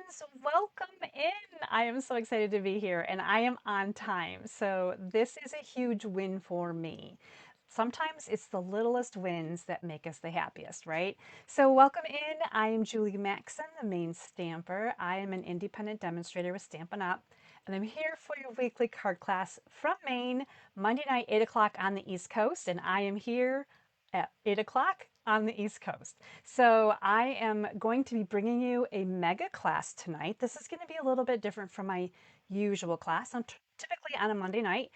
friends, welcome in. I am so excited to be here and I am on time. So, this is a huge win for me. Sometimes it's the littlest wins that make us the happiest, right? So, welcome in. I am Julie Maxon, the Maine Stamper. I am an independent demonstrator with Stampin' Up, and I'm here for your weekly card class from Maine, Monday night, 8 o'clock on the East Coast, and I am here at 8 o'clock on the East Coast. So I am going to be bringing you a mega class tonight. This is going to be a little bit different from my usual class. I'm typically on a Monday night,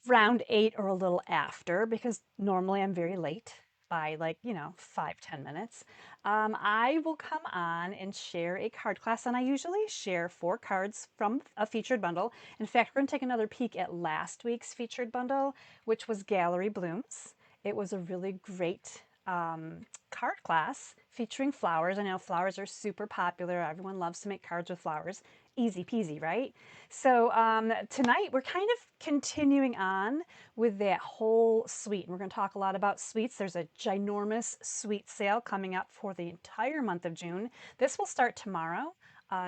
around 8 or a little after, because normally I'm very late by 5-10 minutes. I will come on and share a card class, and I usually share 4 cards from a featured bundle. In fact, we're going to take another peek at last week's featured bundle, which was Gallery Blooms. It was a really great card class featuring flowers. I know flowers are super popular. Everyone loves to make cards with flowers. Easy peasy, right? So tonight we're kind of continuing on with that whole suite. We're going to talk a lot about suites. There's a ginormous suite sale coming up for the entire month of June. This will start tomorrow,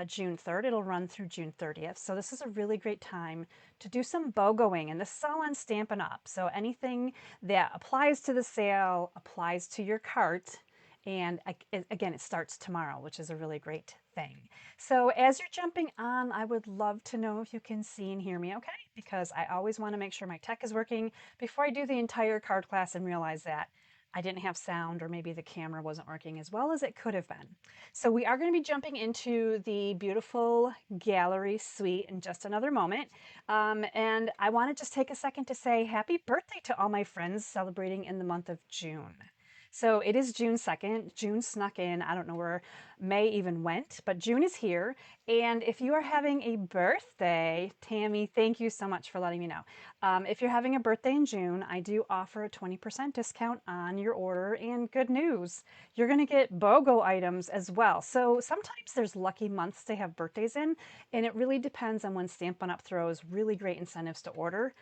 June 3rd. It'll run through June 30th. So this is a really great time to do some BOGOing, and this is all on Stampin' Up. So anything that applies to the sale applies to your cart. And again, it starts tomorrow, which is a really great thing. So as you're jumping on, I would love to know if you can see and hear me okay, because I always want to make sure my tech is working before I do the entire card class and realize that I didn't have sound, or maybe the camera wasn't working as well as it could have been. So we are going to be jumping into the beautiful gallery suite in just another moment. And I want to just take a second to say happy birthday to all my friends celebrating in the month of June. So it is June 2nd. June snuck in. I don't know where May even went, but June is here. And if you are having a birthday, Tammy, thank you so much for letting me know. If you're having a birthday in June, I do offer a 20% discount on your order. And good news, you're going to get BOGO items as well. So sometimes there's lucky months to have birthdays in, and it really depends on when Stampin' Up! Throws really great incentives to order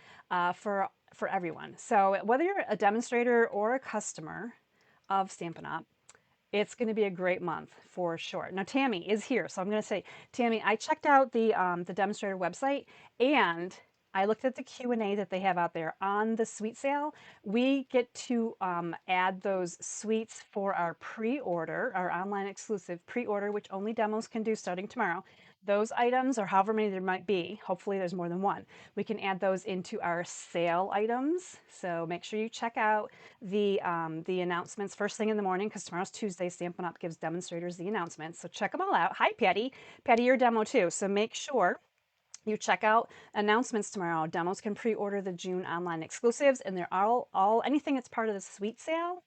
for everyone. So whether you're a demonstrator or a customer of Stampin' Up!, it's going to be a great month for sure. Now, Tammy is here, so I'm going to say, Tammy, I checked out the demonstrator website, and I looked at the Q&A that they have out there on the suite sale. We get to add those suites for our pre-order, our online exclusive pre-order, which only demos can do starting tomorrow. Those items, or however many there might be, hopefully there's more than one, we can add those into our sale items. So make sure you check out the announcements first thing in the morning, because tomorrow's Tuesday. Stampin' Up! Gives demonstrators the announcements. So check them all out. Hi, Patty. Patty, your demo too. So make sure you check out announcements tomorrow. Demos can pre-order the June online exclusives, and they're all anything that's part of the suite sale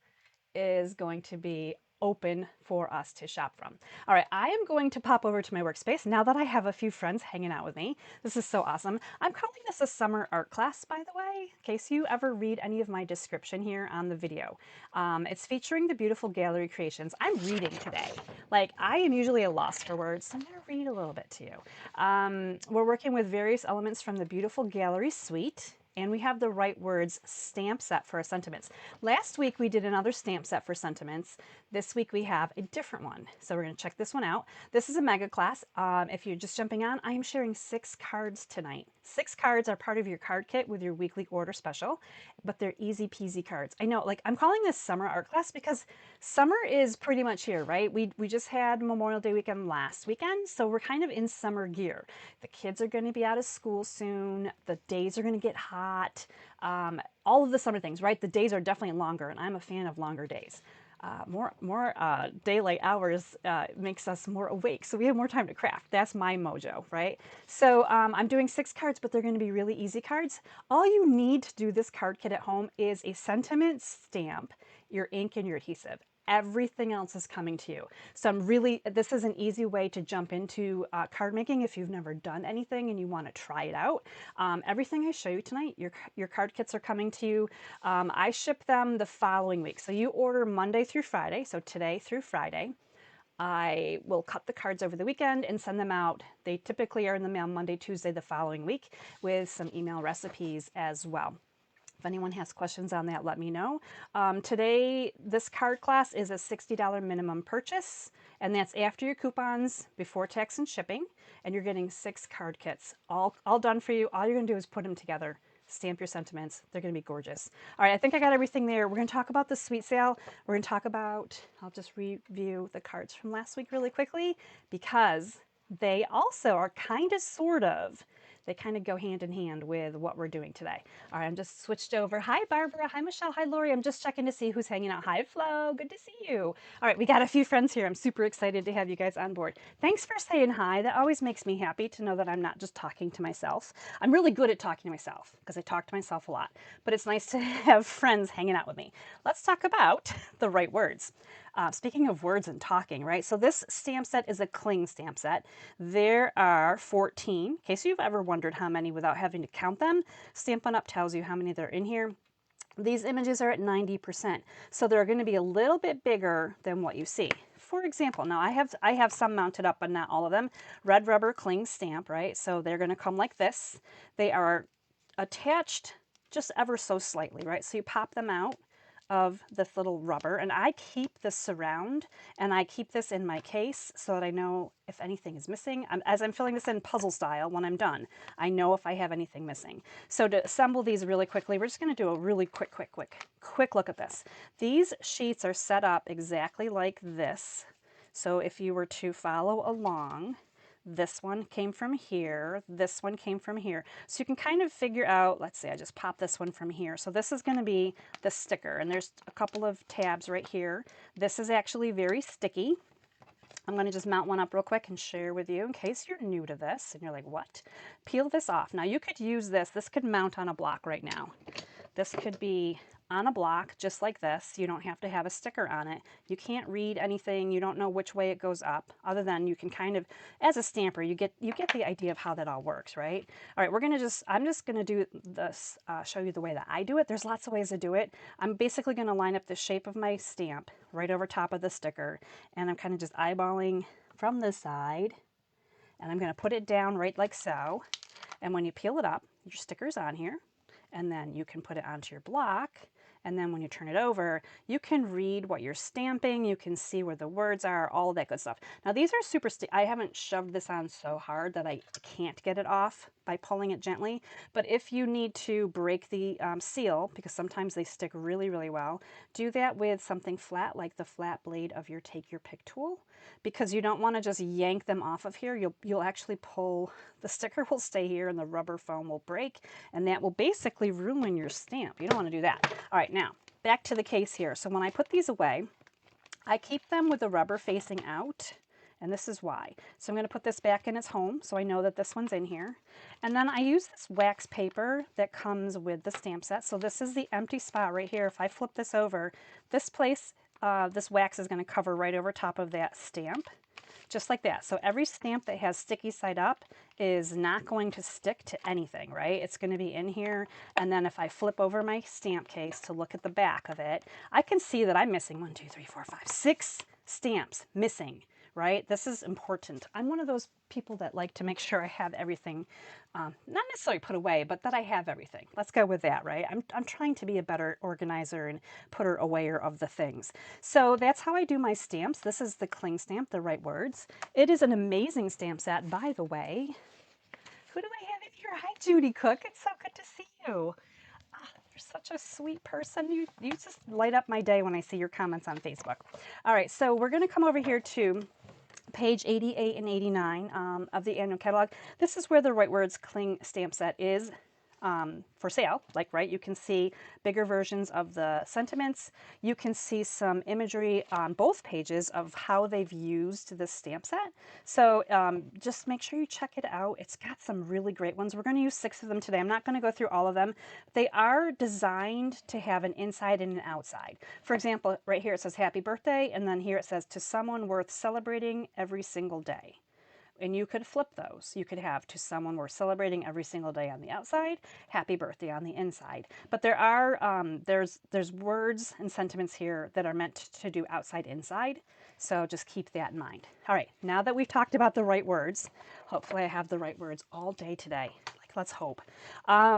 is going to be open for us to shop from. All right, I am going to pop over to my workspace now that I have a few friends hanging out with me. This is so awesome. I'm calling this a summer art class, by the way, in case you ever read any of my description here on the video. It's featuring the beautiful gallery creations. I'm reading today. Like, I am usually a loss for words, so I'm going to read a little bit to you. We're working with various elements from the beautiful gallery suite, and we have the Right Words stamp set for our sentiments. Last week we did another stamp set for sentiments. This week we have a different one. So we're going to check this one out. This is a mega class. If you're just jumping on, I am sharing 6 cards tonight. 6 cards are part of your card kit with your weekly order special, but they're easy peasy cards. I know, like, I'm calling this summer art class because summer is pretty much here, right? We just had Memorial Day weekend last weekend, so we're kind of in summer gear. The kids are going to be out of school soon. The days are going to get hot. All of the summer things, right? The days are definitely longer, and I'm a fan of longer days. More daylight hours makes us more awake, so we have more time to craft. That's my mojo, right? So I'm doing 6 cards, but they're going to be really easy cards. All you need to do this card kit at home is a sentiment stamp, your ink, and your adhesive. Everything else is coming to you. So this is an easy way to jump into card making if you've never done anything and you want to try it out. Everything I show you tonight, your card kits are coming to you. I ship them the following week. So you order Monday through Friday, so today through Friday. I will cut the cards over the weekend and send them out. They typically are in the mail Monday, Tuesday the following week, with some email recipes as well. If anyone has questions on that, let me know. Today, this card class is a $60 minimum purchase, and that's after your coupons, before tax and shipping, and you're getting 6 card kits, all done for you. All you're gonna do is put them together, stamp your sentiments. They're gonna be gorgeous. All right, I think I got everything there. We're gonna talk about the sweet sale. We're gonna talk about, I'll just review the cards from last week really quickly, because they also are kind of, sort of, they kind of go hand in hand with what we're doing today. All right, I'm just switched over. Hi, Barbara. Hi, Michelle. Hi, Lori. I'm just checking to see who's hanging out. Hi, Flo. Good to see you. All right, we got a few friends here. I'm super excited to have you guys on board. Thanks for saying hi. That always makes me happy to know that I'm not just talking to myself. I'm really good at talking to myself because I talk to myself a lot, but it's nice to have friends hanging out with me. Let's talk about the right words. Speaking of words and talking, right? So this stamp set is a cling stamp set. There are 14. In case you've ever wondered how many without having to count them, Stampin' Up tells you how many there are in here. These images are at 90%, so they're going to be a little bit bigger than what you see. For example, now I have some mounted up, but not all of them. Red rubber cling stamp, right? So they're going to come like this. They are attached just ever so slightly, right? So you pop them out of this little rubber, and I keep this surround, and I keep this in my case so that I know if anything is missing. As I'm filling this in puzzle style, when I'm done, I know if I have anything missing. So to assemble these really quickly, we're just going to do a really quick look at this. These sheets are set up exactly like this. So if you were to follow along, this one came from here, this one came from here. So you can kind of figure out, let's say I just pop this one from here. So this is going to be the sticker, and there's a couple of tabs right here. This is actually very sticky. I'm going to just mount one up real quick and share with you in case you're new to this and you're like, what? Peel this off. Now you could use this. This could mount on a block right now. This could be on a block just like this. You don't have to have a sticker on it. You can't read anything. You don't know which way it goes up, other than you can kind of, as a stamper, you get the idea of how that all works, right? All right, I'm just gonna do this, show you the way that I do it. There's lots of ways to do it. I'm basically gonna line up the shape of my stamp right over top of the sticker, and I'm kind of just eyeballing from this side, and I'm gonna put it down right like so. And when you peel it up, your sticker's on here, and then you can put it onto your block. And then when you turn it over, you can read what you're stamping. You can see where the words are, all of that good stuff. Now these are super sticky. I haven't shoved this on so hard that I can't get it off by pulling it gently. But if you need to break the seal, because sometimes they stick really, really well, do that with something flat, like the flat blade of your Take Your Pick tool, because you don't want to just yank them off of here. You'll actually pull, the sticker will stay here and the rubber foam will break, and that will basically ruin your stamp. You don't want to do that. All right, now back to the case here. So when I put these away, I keep them with the rubber facing out, and this is why. So I'm going to put this back in its home so I know that this one's in here. And then I use this wax paper that comes with the stamp set. So this is the empty spot right here. If I flip this over, this place, this wax is going to cover right over top of that stamp, just like that. So every stamp that has sticky side up is not going to stick to anything, right? It's going to be in here. And then if I flip over my stamp case to look at the back of it, I can see that I'm missing 1, 2, 3, 4, 5, 6 stamps missing, right? This is important. I'm one of those people that like to make sure I have everything, not necessarily put away, but that I have everything. Let's go with that, right? I'm trying to be a better organizer and putter awayer of the things. So that's how I do my stamps. This is the cling stamp, the right words. It is an amazing stamp set, by the way. Who do I have in here? Hi, Judy Cook. It's so good to see you. You're such a sweet person. You just light up my day when I see your comments on Facebook. All right, so we're going to come over here to page 88 and 89 of the annual catalog. This is where the Right Words Cling stamp set is for sale. Like, right, you can see bigger versions of the sentiments. You can see some imagery on both pages of how they've used this stamp set. So just make sure you check it out. It's got some really great ones. We're going to use 6 of them today. I'm not going to go through all of them. They are designed to have an inside and an outside. For example, right here it says happy birthday, and then here it says to someone worth celebrating every single day. And you could flip those. You could have to someone we're celebrating every single day on the outside, happy birthday on the inside. But there are there's words and sentiments here that are meant to do outside inside. So just keep that in mind. All right, now that we've talked about the right words, hopefully I have the right words all day today. Like Let's hope.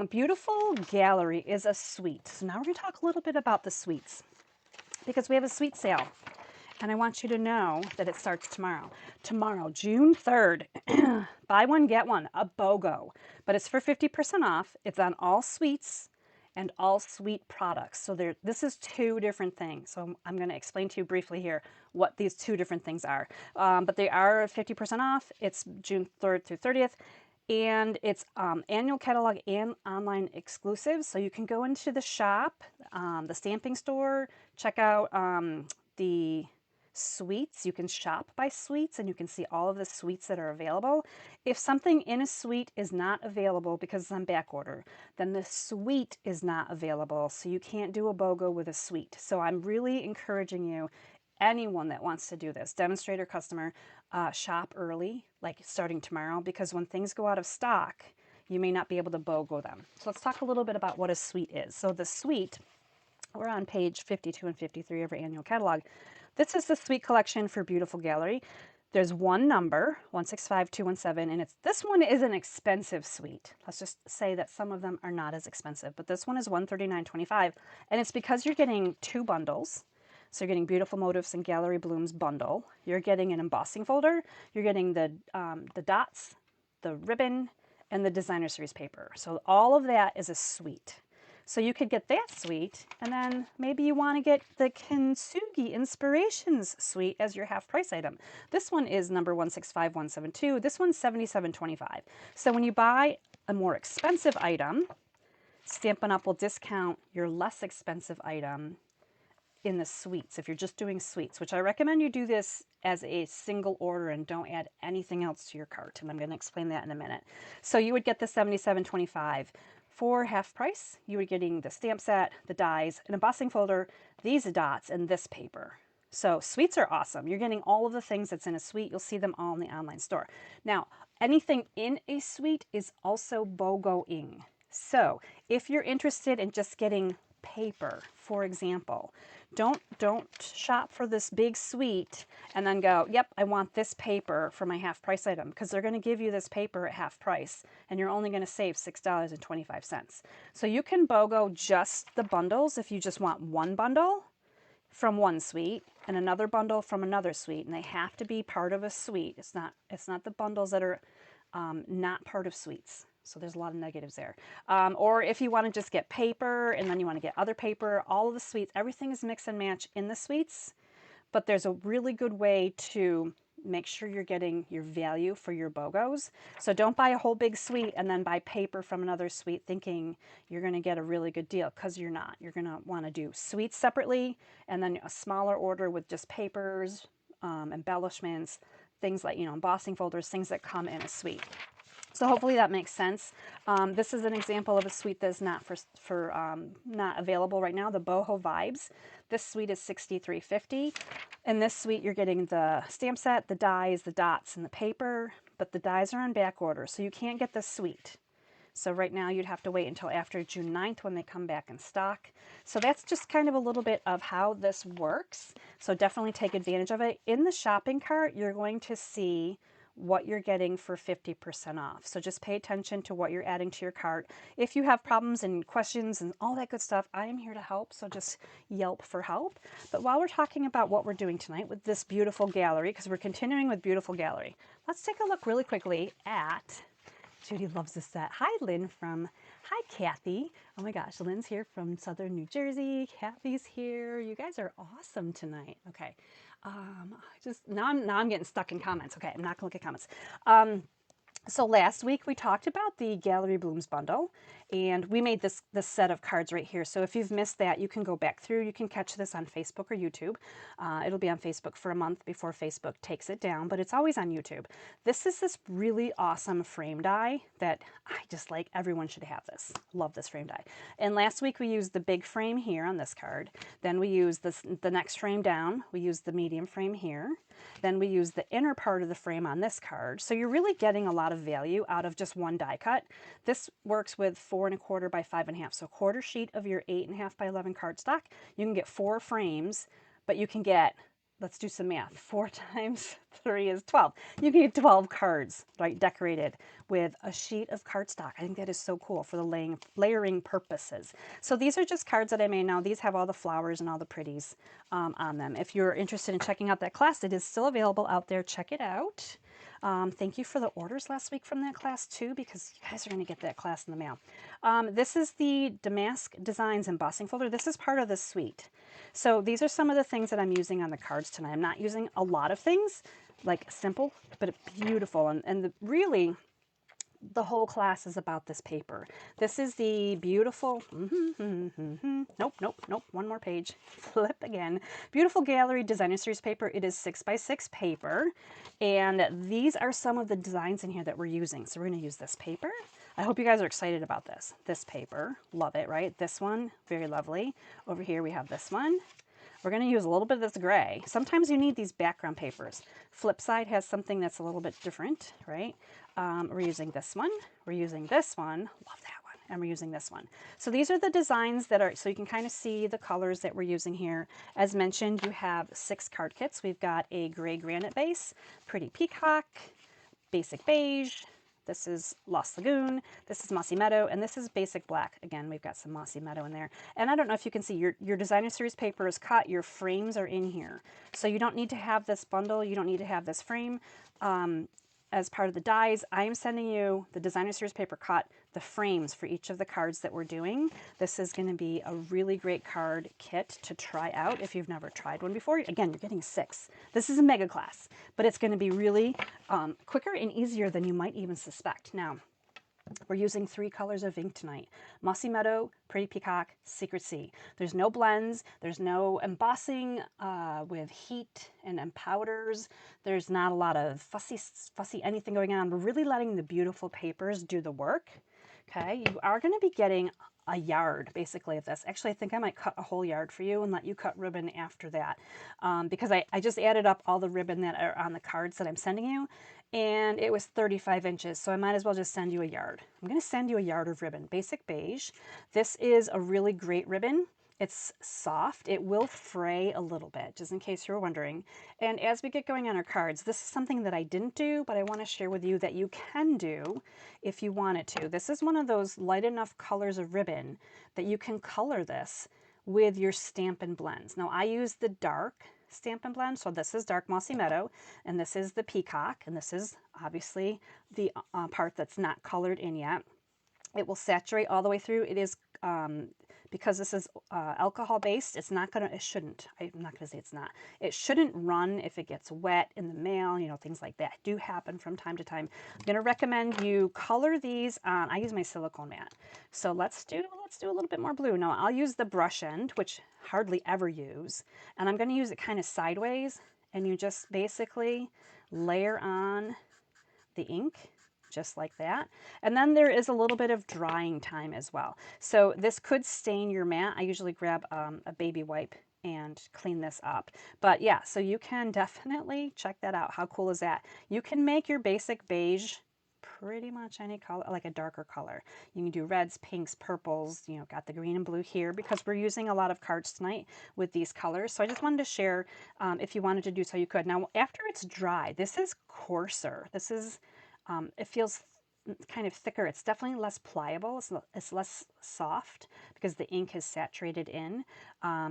Beautiful Gallery is a suite. So now we're going to talk a little bit about the suites because we have a suite sale. And I want you to know that it starts tomorrow. Tomorrow, June 3rd, buy one, get one, a BOGO. But it's for 50% off. It's on all suites and all suite products. So this is two different things. So I'm going to explain to you briefly here what these two different things are. But they are 50% off. It's June 3rd through 30th. And it's annual catalog and online exclusives. So you can go into the shop, the stamping store, check out the suites. You can shop by suites and you can see all of the suites that are available. If something in a suite is not available because it's on back order, then the suite is not available. So you can't do a BOGO with a suite. So I'm really encouraging you, anyone that wants to do this, demonstrator, customer, shop early, like starting tomorrow, because when things go out of stock, you may not be able to BOGO them. So let's talk a little bit about what a suite is. So the suite, we're on page 52 and 53 of our annual catalog. This is the suite collection for Beautiful Gallery. There's one number, 165217, and this one is an expensive suite. Let's just say that some of them are not as expensive, but this one is $139.25, and it's because you're getting two bundles. So you're getting Beautiful Motifs and Gallery Blooms bundle. You're getting an embossing folder. You're getting the dots, the ribbon, and the designer series paper. So all of that is a suite. So you could get that suite, and then maybe you want to get the Kintsugi Inspirations suite as your half price item. This one is number 165172. This one's $77.25. So when you buy a more expensive item, Stampin' Up! Will discount your less expensive item in the suites, if you're just doing suites, which I recommend you do this as a single order and don't add anything else to your cart. And I'm going to explain that in a minute. So you would get the $77.25 for half price. You would getting the stamp set, the dies, an embossing folder, these dots, and this paper. So suites are awesome. You're getting all of the things that's in a suite. You'll see them all in the online store. Now, anything in a suite is also BOGOing. So if you're interested in just getting paper, for example, don't shop for this big suite and then go, yep, I want this paper for my half price item, because they're going to give you this paper at half price and you're only going to save $6.25. So you can BOGO just the bundles if you just want one bundle from one suite and another bundle from another suite, and they have to be part of a suite. It's not the bundles that are not part of suites. So there's a lot of negatives there. Or if you want to just get paper and then you want to get other paper, all of the suites, everything is mix and match in the suites, but there's a really good way to make sure you're getting your value for your BOGOs. So don't buy a whole big suite and then buy paper from another suite thinking you're going to get a really good deal, because you're not. You're going to want to do suites separately and then a smaller order with just papers, embellishments, things like, embossing folders, things that come in a suite. So hopefully that makes sense. This is an example of a suite that's not not available right now, the Boho Vibes. This suite is $63.50. In this suite, you're getting the stamp set, the dies, the dots, and the paper, but the dies are on back order, so you can't get the suite. So right now you'd have to wait until after June 9th when they come back in stock. So that's just kind of a little bit of how this works. So definitely take advantage of it. In the shopping cart, you're going to see what you're getting for 50% off. So just pay attention to what you're adding to your cart. If you have problems and questions and all that good stuff, I am here to help. So just yelp for help. But while we're talking about what we're doing tonight with this Beautiful Gallery, because we're continuing with Beautiful Gallery, let's take a look really quickly at, Judy loves this set. Hi, Lynn hi, Kathy. Oh my gosh, Lynn's here from Southern New Jersey. Kathy's here. You guys are awesome tonight. Okay. Now I'm getting stuck in comments. Okay, I'm not gonna look at comments. So last week we talked about the Gallery Blooms bundle, and we made this set of cards right here. So if you've missed that, you can go back through. You can catch this on Facebook or YouTube. It'll be on Facebook for a month before Facebook takes it down, but it's always on YouTube. This is this really awesome frame die that I just like. Everyone should have this. Love this frame die. And last week we used the big frame here on this card. Then we used the next frame down. We used the medium frame here. Then we use the inner part of the frame on this card. So you're really getting a lot of value out of just one die cut. This works with 4 1/4 by 5 1/2. So a quarter sheet of your 8 1/2 by 11 cardstock. You can get 4 frames, but you can get let's do some math. 4 times 3 is 12. You can get 12 cards, right, decorated with a sheet of cardstock. I think that is so cool for the layering purposes. So these are just cards that I made now. These have all the flowers and all the pretties on them. If you're interested in checking out that class, it is still available out there. Check it out. Thank you for the orders last week from that class too, because you guys are going to get that class in the mail. This is the Damask Designs embossing folder. This is part of the suite. So these are some of the things that I'm using on the cards tonight. I'm not using a lot of things, like simple, but beautiful. And really, the whole class is about this paper. This is the beautiful, nope, one more page, flip again. Beautiful Gallery Designer Series paper. It is 6x6 paper, and these are some of the designs in here that we're using. So we're going to use this paper. I hope you guys are excited about this. This paper, love it, right? This one, very lovely. Over here we have this one. We're going to use a little bit of this gray. Sometimes you need these background papers. Flipside has something that's a little bit different, right? We're using this one. We're using this one. Love that one. And we're using this one. So these are the designs that are, so you can kind of see the colors that we're using here. As mentioned, you have 6 card kits. We've got a gray granite base, pretty peacock, basic beige. This is Lost Lagoon, this is Mossy Meadow, and this is Basic Black. Again, we've got some Mossy Meadow in there. And I don't know if you can see, your Designer Series paper is cut, your frames are in here. So you don't need to have this bundle, you don't need to have this frame. As part of the dies, I am sending you the Designer Series paper cut, the frames for each of the cards that we're doing. This is going to be a really great card kit to try out if you've never tried one before. Again, you're getting 6. This is a mega class, but it's going to be really quicker and easier than you might even suspect. Now, we're using 3 colors of ink tonight. Mossy Meadow, Pretty Peacock, Secret Sea. There's no blends. There's no embossing with heat and powders. There's not a lot of fussy anything going on. We're really letting the beautiful papers do the work. Okay, you are going to be getting a yard basically of this. Actually, I think I might cut a whole yard for you and let you cut ribbon after that, because I just added up all the ribbon that are on the cards that I'm sending you, and it was 35 inches, so I might as well just send you a yard. I'm going to send you a yard of ribbon, basic beige. This is a really great ribbon. It's soft. It will fray a little bit, just in case you were wondering. And as we get going on our cards, this is something that I didn't do, but I want to share with you that you can do if you wanted to. This is one of those light enough colors of ribbon that you can color this with your Stampin' Blends. Now, I use the dark Stampin' Blend, so this is Dark Mossy Meadow, and this is the Peacock, and this is obviously the part that's not colored in yet. It will saturate all the way through. It is because this is alcohol based, it's not gonna, it shouldn't, I'm not gonna say it's not, it shouldn't run if it gets wet in the mail, you know, things like that do happen from time to time. I'm gonna recommend you color these on, I use my silicone mat. So let's do a little bit more blue. Now I'll use the brush end, which hardly ever use, and I'm gonna use it kind of sideways, and you just basically layer on the ink just like that. And then there is a little bit of drying time as well. So this could stain your mat. I usually grab a baby wipe and clean this up. But yeah, so you can definitely check that out. How cool is that? You can make your basic beige pretty much any color, like a darker color. You can do reds, pinks, purples, you know, got the green and blue here because we're using a lot of cards tonight with these colors. So I just wanted to share, if you wanted to do so, you could. Now, after it's dry, this is coarser. This is, it feels kind of thicker. It's definitely less pliable. It's less soft because the ink is saturated in.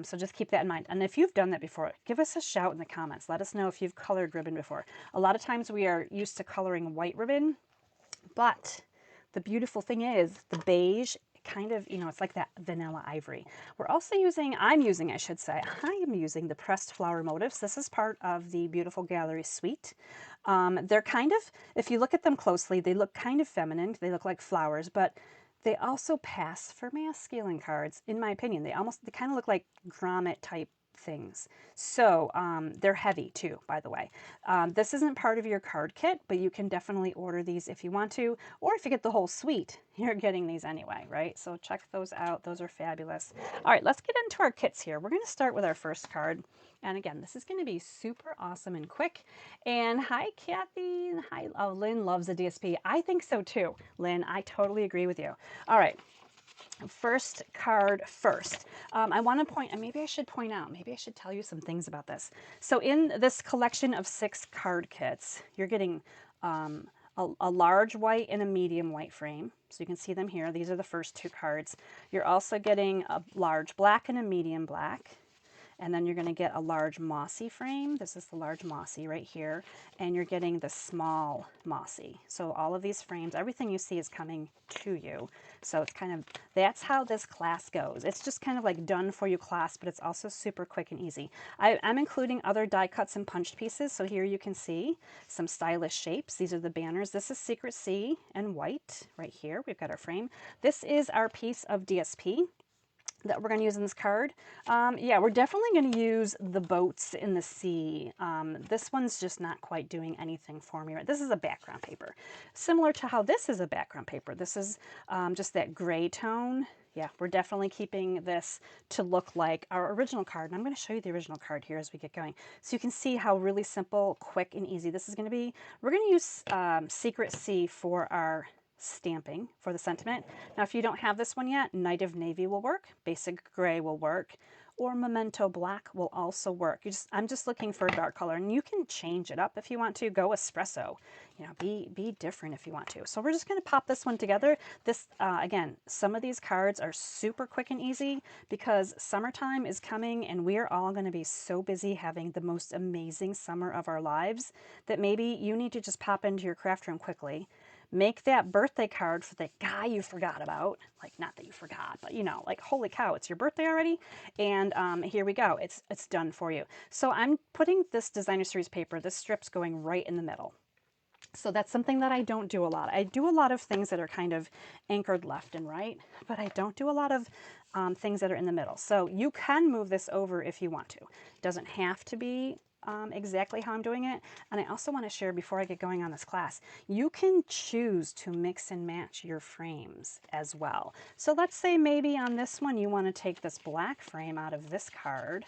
So just keep that in mind. And if you've done that before, give us a shout in the comments. Let us know if you've colored ribbon before. A lot of times we are used to coloring white ribbon, but the beautiful thing is the beige kind of, you know, it's like that vanilla ivory. We're also using, I am using the pressed flower motifs. This is part of the Beautiful Gallery suite. They're kind of, if you look at them closely, they look kind of feminine. They look like flowers, but they also pass for masculine cards, in my opinion. They kind of look like grommet type things. So they're heavy too, by the way. This isn't part of your card kit, but you can definitely order these if you want to, or if you get the whole suite, you're getting these anyway, right? So check those out. Those are fabulous. All right, let's get into our kits here. We're going to start with our first card. And again, this is going to be super awesome and quick. And hi, Kathy. Hi. Oh, Lynn loves the DSP. I think so too. Lynn, I totally agree with you. All right. First card first. I want to point, and maybe I should point out, maybe I should tell you some things about this. So in this collection of 6 card kits, you're getting a large white and a medium white frame. So you can see them here. These are the first 2 cards. You're also getting a large black and a medium black. And then you're going to get a large mossy frame. This is the large mossy right here. And you're getting the small mossy. So all of these frames, everything you see is coming to you. So it's kind of, that's how this class goes. It's just kind of like done for you class, but it's also super quick and easy. I'm including other die cuts and punched pieces. So here you can see some stylish shapes. These are the banners. This is Secret C and white right here. We've got our frame. This is our piece of DSP that we're going to use in this card. Yeah, we're definitely going to use the boats in the sea. This one's just not quite doing anything for me. Right? This is a background paper. Similar to how this is a background paper. This is just that gray tone. Yeah, we're definitely keeping this to look like our original card. And I'm going to show you the original card here as we get going. So you can see how really simple, quick, and easy this is going to be. We're going to use Secret C for our stamping for the sentiment. Now, if you don't have this one yet, Night of Navy will work, Basic Gray will work, or Memento Black will also work. I'm just looking for a dark color, and you can change it up if you want to. Go espresso, you know, be different if you want to. So we're just going to pop this one together. This again, some of these cards are super quick and easy because summertime is coming, and we are all going to be so busy having the most amazing summer of our lives that maybe you need to just pop into your craft room quickly. Make that birthday card for the guy you forgot about. Like, not that you forgot, but you know, like, holy cow, it's your birthday already? And here we go. It's done for you. So I'm putting this designer series paper, this strip's going right in the middle. So that's something that I don't do a lot. I do a lot of things that are kind of anchored left and right, but I don't do a lot of things that are in the middle. So you can move this over if you want to. It doesn't have to be exactly how I'm doing it. And I also want to share before I get going on this class, you can choose to mix and match your frames as well. So let's say maybe on this one you want to take this black frame out of this card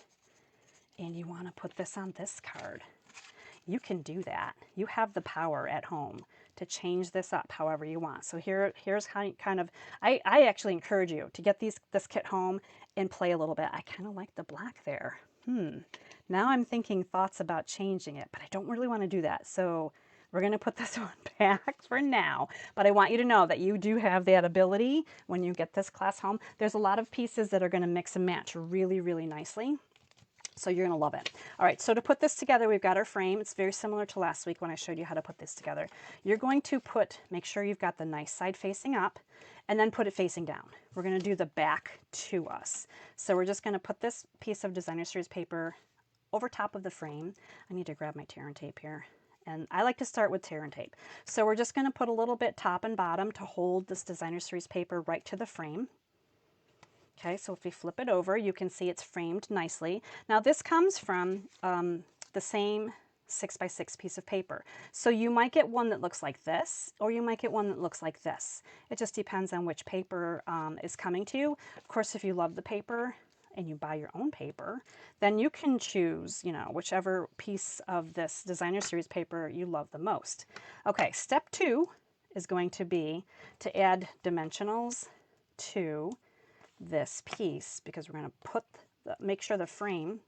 and you want to put this on this card. You can do that. You have the power at home to change this up however you want. So here's how you kind of, I actually encourage you to get this kit home and play a little bit. I kind of like the black there. Now I'm thinking thoughts about changing it, but I don't really want to do that. So we're going to put this one back for now. But I want you to know that you do have that ability when you get this class home. There's a lot of pieces that are going to mix and match really, really nicely. So you're going to love it. All right, so to put this together, we've got our frame. It's very similar to last week when I showed you how to put this together. You're going to make sure you've got the nice side facing up, and then put it facing down. We're going to do the back to us. So we're just going to put this piece of designer series paper over top of the frame. I need to grab my tear and tape here. And I like to start with tear and tape. So we're just going to put a little bit top and bottom to hold this designer series paper right to the frame. Okay, so if we flip it over, you can see it's framed nicely. Now this comes from the same 6x6 piece of paper. So you might get one that looks like this, or you might get one that looks like this. It just depends on which paper is coming to you. Of course, if you love the paper and you buy your own paper, then you can choose, you know, whichever piece of this designer series paper you love the most. Okay, step 2 is going to be to add dimensionals to this piece, because we're going to make sure the frame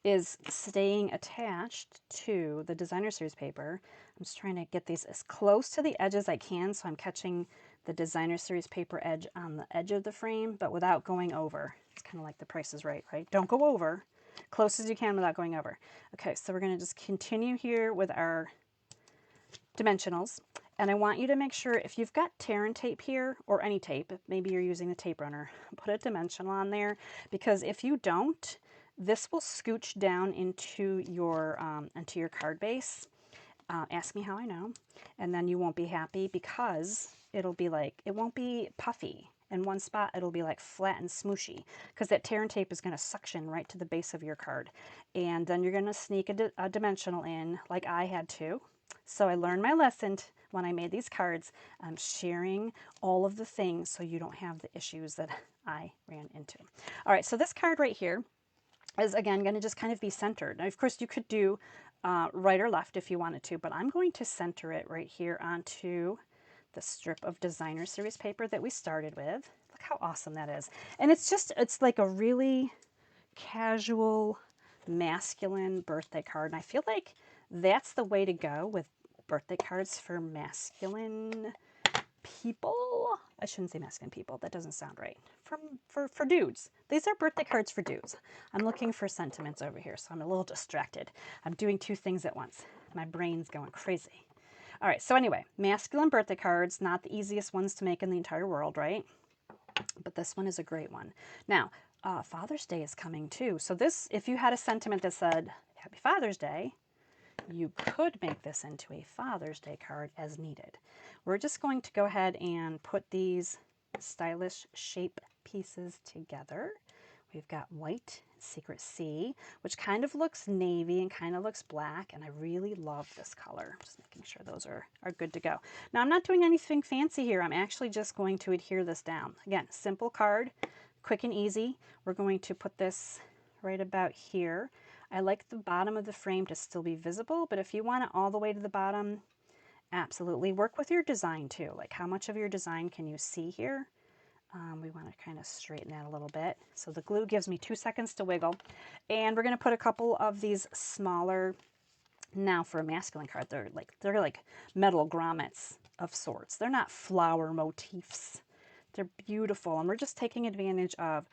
is staying attached to the designer series paper. I'm just trying to get these as close to the edge as I can, so I'm catching the designer series paper edge on the edge of the frame, but without going over. It's kind of like The Price is Right, right? Don't go over. Close as you can without going over. Okay, so we're going to just continue here with our dimensionals. And I want you to make sure if you've got tear and tape here, or any tape, maybe you're using the tape runner, put a dimensional on there, because if you don't, this will scooch down into your card base. Ask me how I know. And then you won't be happy because it'll be like, it won't be puffy. In one spot, it'll be like flat and smooshy because that tear and tape is going to suction right to the base of your card. And then you're going to sneak a dimensional in like I had to. So I learned my lesson when I made these cards. I'm sharing all of the things so you don't have the issues that I ran into. All right, so this card right here is, again, going to just kind of be centered. Now, of course, you could do right or left if you wanted to, but I'm going to center it right here onto the strip of designer series paper that we started with. Look how awesome that is. And it's like a really casual, masculine birthday card. And I feel like that's the way to go with birthday cards for masculine people. I shouldn't say masculine people. That doesn't sound right. For dudes. These are birthday cards for dudes. I'm looking for sentiments over here, so I'm a little distracted. I'm doing two things at once. My brain's going crazy. All right, so anyway, masculine birthday cards, not the easiest ones to make in the entire world, right? But this one is a great one. Now, Father's Day is coming too. So this, if you had a sentiment that said, Happy Father's Day, you could make this into a Father's Day card as needed. We're just going to go ahead and put these stylish shape pieces together. We've got white, Secret Sea, which kind of looks navy and kind of looks black, and I really love this color. Just making sure those are good to go. Now, I'm not doing anything fancy here. I'm actually just going to adhere this down. Again, simple card, quick and easy. We're going to put this right about here. I like the bottom of the frame to still be visible, but if you want it all the way to the bottom, absolutely. Work with your design too. Like how much of your design can you see here? We want to kind of straighten that a little bit. So the glue gives me 2 seconds to wiggle. And we're going to put a couple of these smaller, now for a masculine card, they're like metal grommets of sorts. They're not flower motifs. They're beautiful. And we're just taking advantage of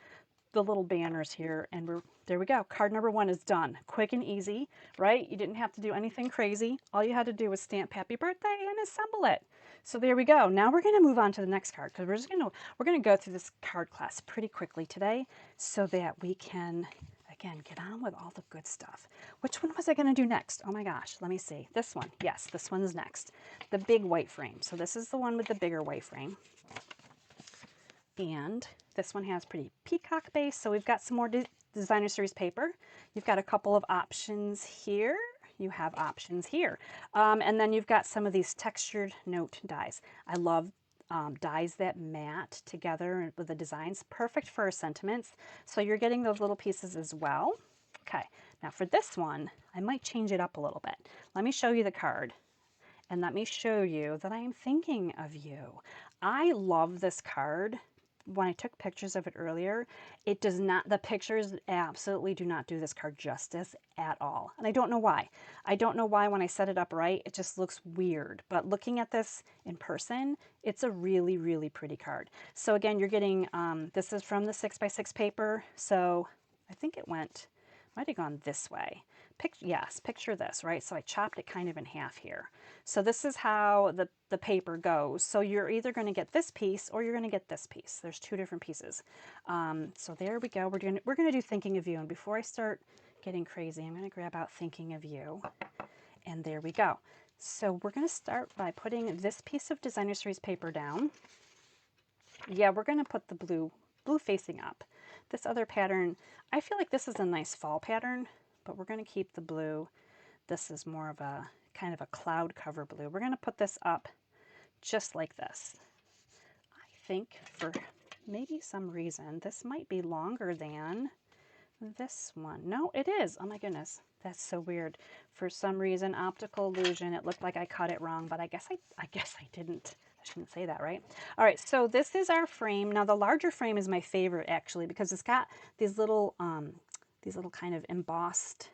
the little banners here, and there we go. Card number 1 is done. Quick and easy, right? You didn't have to do anything crazy. All you had to do was stamp happy birthday and assemble it. So there we go. Now we're going to move on to the next card, because we're going to go through this card class pretty quickly today so that we can, again, get on with all the good stuff. Which one was I going to do next? Oh my gosh, let me see. This one. Yes, this one is next. The big white frame. So this is the one with the bigger white frame. And this one has pretty peacock base, so we've got some more designer series paper. You've got a couple of options here. You have options here. And then you've got some of these textured note dies. I love dies that mat together with the designs. Perfect for sentiments. So you're getting those little pieces as well. Okay, now for this one, I might change it up a little bit. Let me show you the card. And let me show you that I am thinking of you. I love this card. When I took pictures of it earlier, it does not, the pictures absolutely do not do this card justice at all. And I don't know why. I don't know why when I set it up right, it just looks weird. But looking at this in person, it's a really, really pretty card. So again, you're getting, this is from the 6x6 paper. So I think it might have gone this way. Yes, picture this, right? So I chopped it kind of in half here. So this is how the paper goes. So you're either going to get this piece or you're going to get this piece. There's two different pieces. So there we go. We're going to do Thinking of You. And before I start getting crazy, I'm going to grab out Thinking of You. And there we go. So we're going to start by putting this piece of designer series paper down. Yeah, we're going to put the blue facing up. This other pattern, I feel like this is a nice fall pattern, but we're going to keep the blue. This is more of a kind of a cloud cover blue. We're going to put this up just like this. I think for maybe some reason, this might be longer than this one. No, it is. Oh my goodness. That's so weird. For some reason, optical illusion, it looked like I cut it wrong, but I guess I didn't. I shouldn't say that, right? All right, so this is our frame. Now the larger frame is my favorite actually, because it's got these little kind of embossed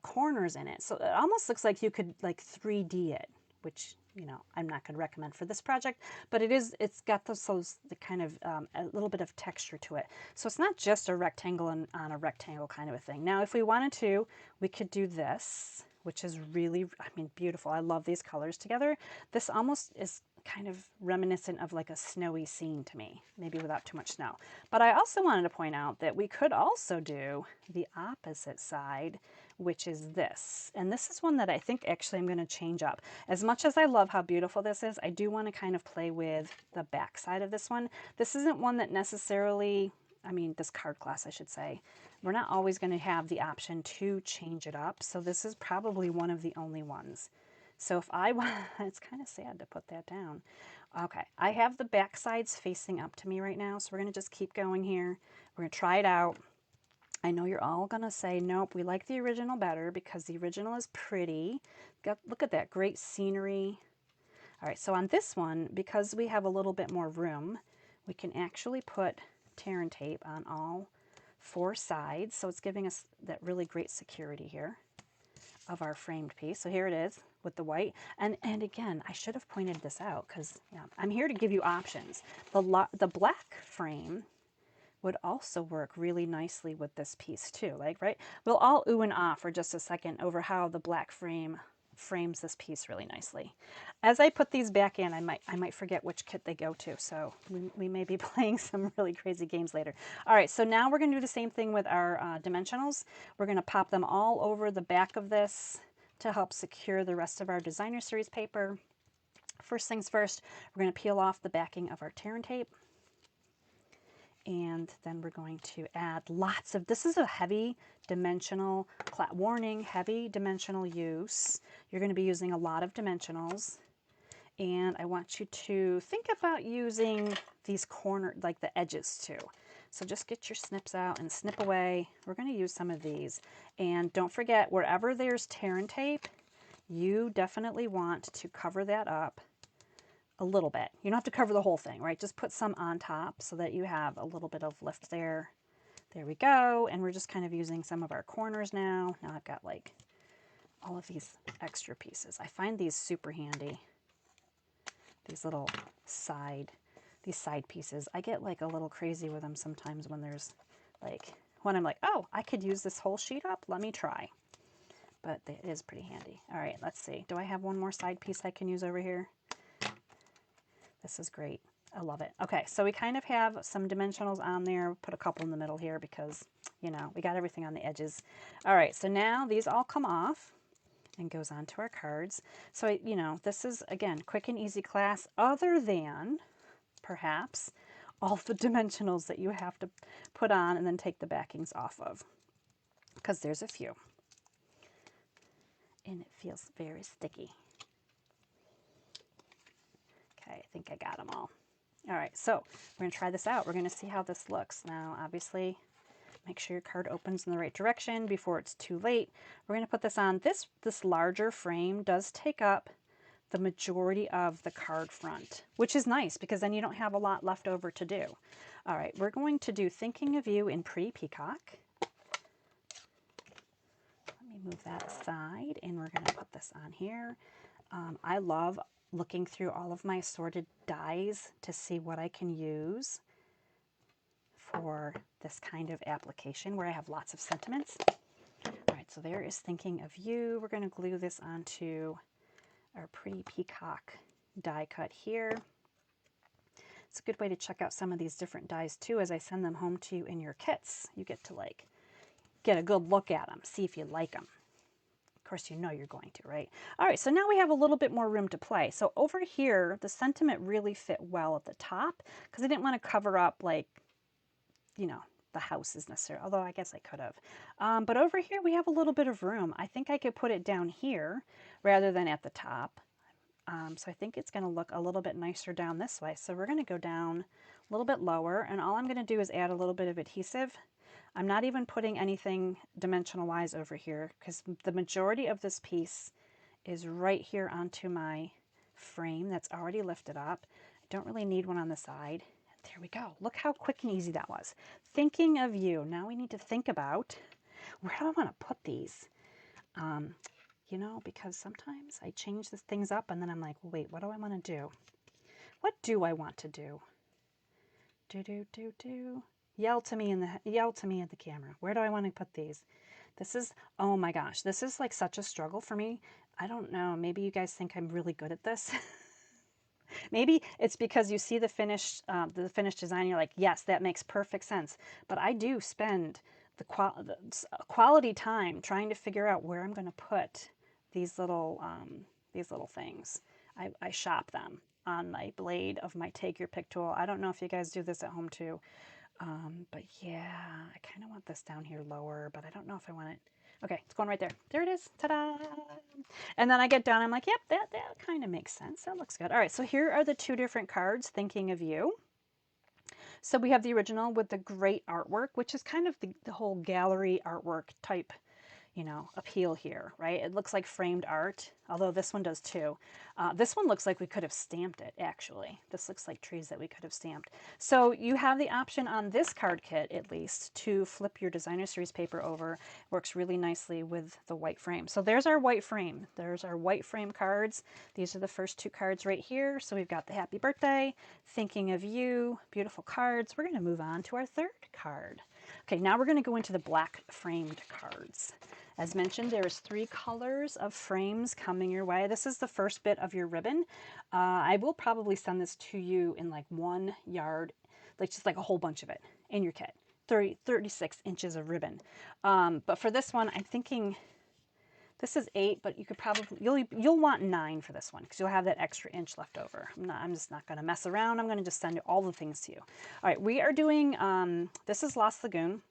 corners in it. So it almost looks like you could like 3D it, which, you know, I'm not going to recommend for this project, but it's got those the kind of a little bit of texture to it. So it's not just a rectangle on a rectangle kind of a thing. Now, if we wanted to, we could do this, which is really, I mean, beautiful. I love these colors together. This almost is kind of reminiscent of like a snowy scene to me, maybe without too much snow. But I also wanted to point out that we could also do the opposite side, which is this. And this is one that I think actually I'm going to change up. As much as I love how beautiful this is, I do want to kind of play with the back side of this one. This isn't one that necessarily, I mean, this card class, I should say, we're not always going to have the option to change it up. So this is probably one of the only ones. So if I want, it's kind of sad to put that down. Okay, I have the back sides facing up to me right now, so we're going to just keep going here. We're going to try it out. I know you're all going to say, nope, we like the original better because the original is pretty. Look at that, great scenery. All right, so on this one, because we have a little bit more room, we can actually put tear and tape on all 4 sides. So it's giving us that really great security here of our framed piece. So here it is with the white. And again, I should have pointed this out because I'm here to give you options. The black frame would also work really nicely with this piece too. Like, right? We'll all ooh and ah for just a second over how the black frame frames this piece really nicely. As I put these back in, I might forget which kit they go to, so we may be playing some really crazy games later. All right, so now we're going to do the same thing with our dimensionals. We're going to pop them all over the back of this to help secure the rest of our designer series paper. First things first, we're going to peel off the backing of our tear and tape. And then we're going to add lots of, this is a heavy dimensional, warning, heavy dimensional use. You're going to be using a lot of dimensionals. And I want you to think about using these like the edges too. So just get your snips out and snip away. We're going to use some of these. And don't forget, wherever there's tear and tape, you definitely want to cover that up a little bit. You don't have to cover the whole thing, right? Just put some on top so that you have a little bit of lift there. There we go. And we're just kind of using some of our corners now. Now I've got like all of these extra pieces. I find these super handy. These little side pieces. I get like a little crazy with them sometimes when there's like, when I'm like, oh, I could use this whole sheet up. Let me try. But it is pretty handy. All right, let's see. Do I have one more side piece I can use over here? This is great. I love it. Okay, so we kind of have some dimensionals on there. Put a couple in the middle here because, you know, we got everything on the edges. All right, so now these all come off and goes onto our cards. So, you know, this is, again, quick and easy class other than, perhaps, all the dimensionals that you have to put on and then take the backings off of. Because there's a few. And it feels very sticky. Okay, I think I got them all. All right, so we're going to try this out. We're going to see how this looks. Now, obviously, make sure your card opens in the right direction before it's too late. We're going to put this on. This larger frame does take up the majority of the card front, which is nice because then you don't have a lot left over to do. All right, we're going to do Thinking of You in Pretty Peacock. Let me move that aside, and we're going to put this on here. I love looking through all of my assorted dies to see what I can use for this kind of application where I have lots of sentiments. All right, so there is Thinking of You. We're going to glue this onto our Pretty Peacock die cut here. It's a good way to check out some of these different dies too as I send them home to you in your kits. You get to like get a good look at them, see if you like them. Of course, you know you're going to, right? All right, so now we have a little bit more room to play. So over here, the sentiment really fit well at the top because I didn't want to cover up like, you know, the house is necessary, although I guess I could have. But over here, we have a little bit of room. I think I could put it down here rather than at the top. So I think it's going to look a little bit nicer down this way. So we're going to go down a little bit lower, and all I'm going to do is add a little bit of adhesive. I'm not even putting anything dimensional wise over here because the majority of this piece is right here onto my frame that's already lifted up. I don't really need one on the side. There we go. Look how quick and easy that was. Thinking of You. Now we need to think about where do I want to put these? You know, because sometimes I change the things up and then I'm like, well, wait, what do I want to do? What do I want to do? Do. Yell to me at the camera. Where do I want to put these? This is, oh my gosh, this is like such a struggle for me. I don't know. Maybe you guys think I'm really good at this. Maybe it's because you see the finished design. You're like, yes, that makes perfect sense. But I do spend the quality time trying to figure out where I'm going to put these little things. I shop them on my blade of my Take Your Pick tool. I don't know if you guys do this at home too. But yeah, I kind of want this down here lower, but I don't know if I want it. Okay, it's going right there. There it is. Ta-da! And then I get down, I'm like, yep, that kind of makes sense. That looks good. All right, so here are the two different cards, Thinking of You. So we have the original with the great artwork, which is kind of the whole gallery artwork type, you know, appeal here, right? It looks like framed art, although this one does too. This one looks like we could have stamped it, actually. This looks like trees that we could have stamped. So you have the option on this card kit, at least, to flip your designer series paper over. Works really nicely with the white frame. So there's our white frame. There's our white frame cards. These are the first two cards right here. So we've got the happy birthday, thinking of you, beautiful cards. We're going to move on to our third card. Okay, now we're going to go into the black framed cards. As mentioned, there's 3 colors of frames coming your way. This is the first bit of your ribbon. I will probably send this to you in like 1 yard, like just like a whole bunch of it in your kit. 36 inches of ribbon. But for this one, I'm thinking this is 8, but you could probably, you'll want 9 for this one because you'll have that extra inch left over. I'm just not going to mess around. I'm going to just send all the things to you. All right, we are doing, this is Lost Lagoon.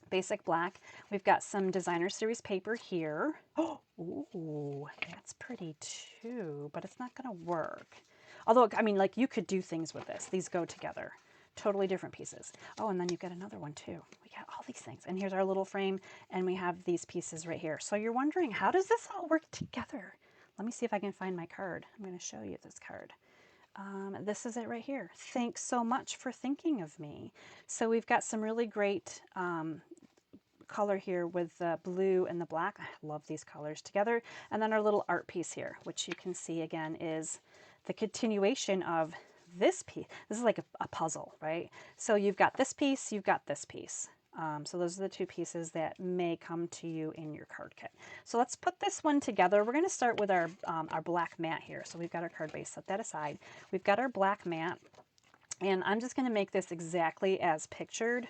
Basic black. We've got some designer series paper here. Oh, ooh, that's pretty too, but it's not going to work. Although, I mean, like you could do things with this. These go together. Totally different pieces. Oh, and then you've got another one too. We got all these things. And here's our little frame, and we have these pieces right here. So you're wondering, how does this all work together? Let me see if I can find my card. I'm going to show you this card. This is it right here. Thanks so much for thinking of me. So we've got some really great color here with the blue and the black. I love these colors together. And then our little art piece here, which you can see again is the continuation of this piece. This is like a puzzle, right? So you've got this piece, you've got this piece. So those are the 2 pieces that may come to you in your card kit. So let's put this one together. We're going to start with our black mat here. So we've got our card base, set that aside. We've got our black mat, and I'm just going to make this exactly as pictured.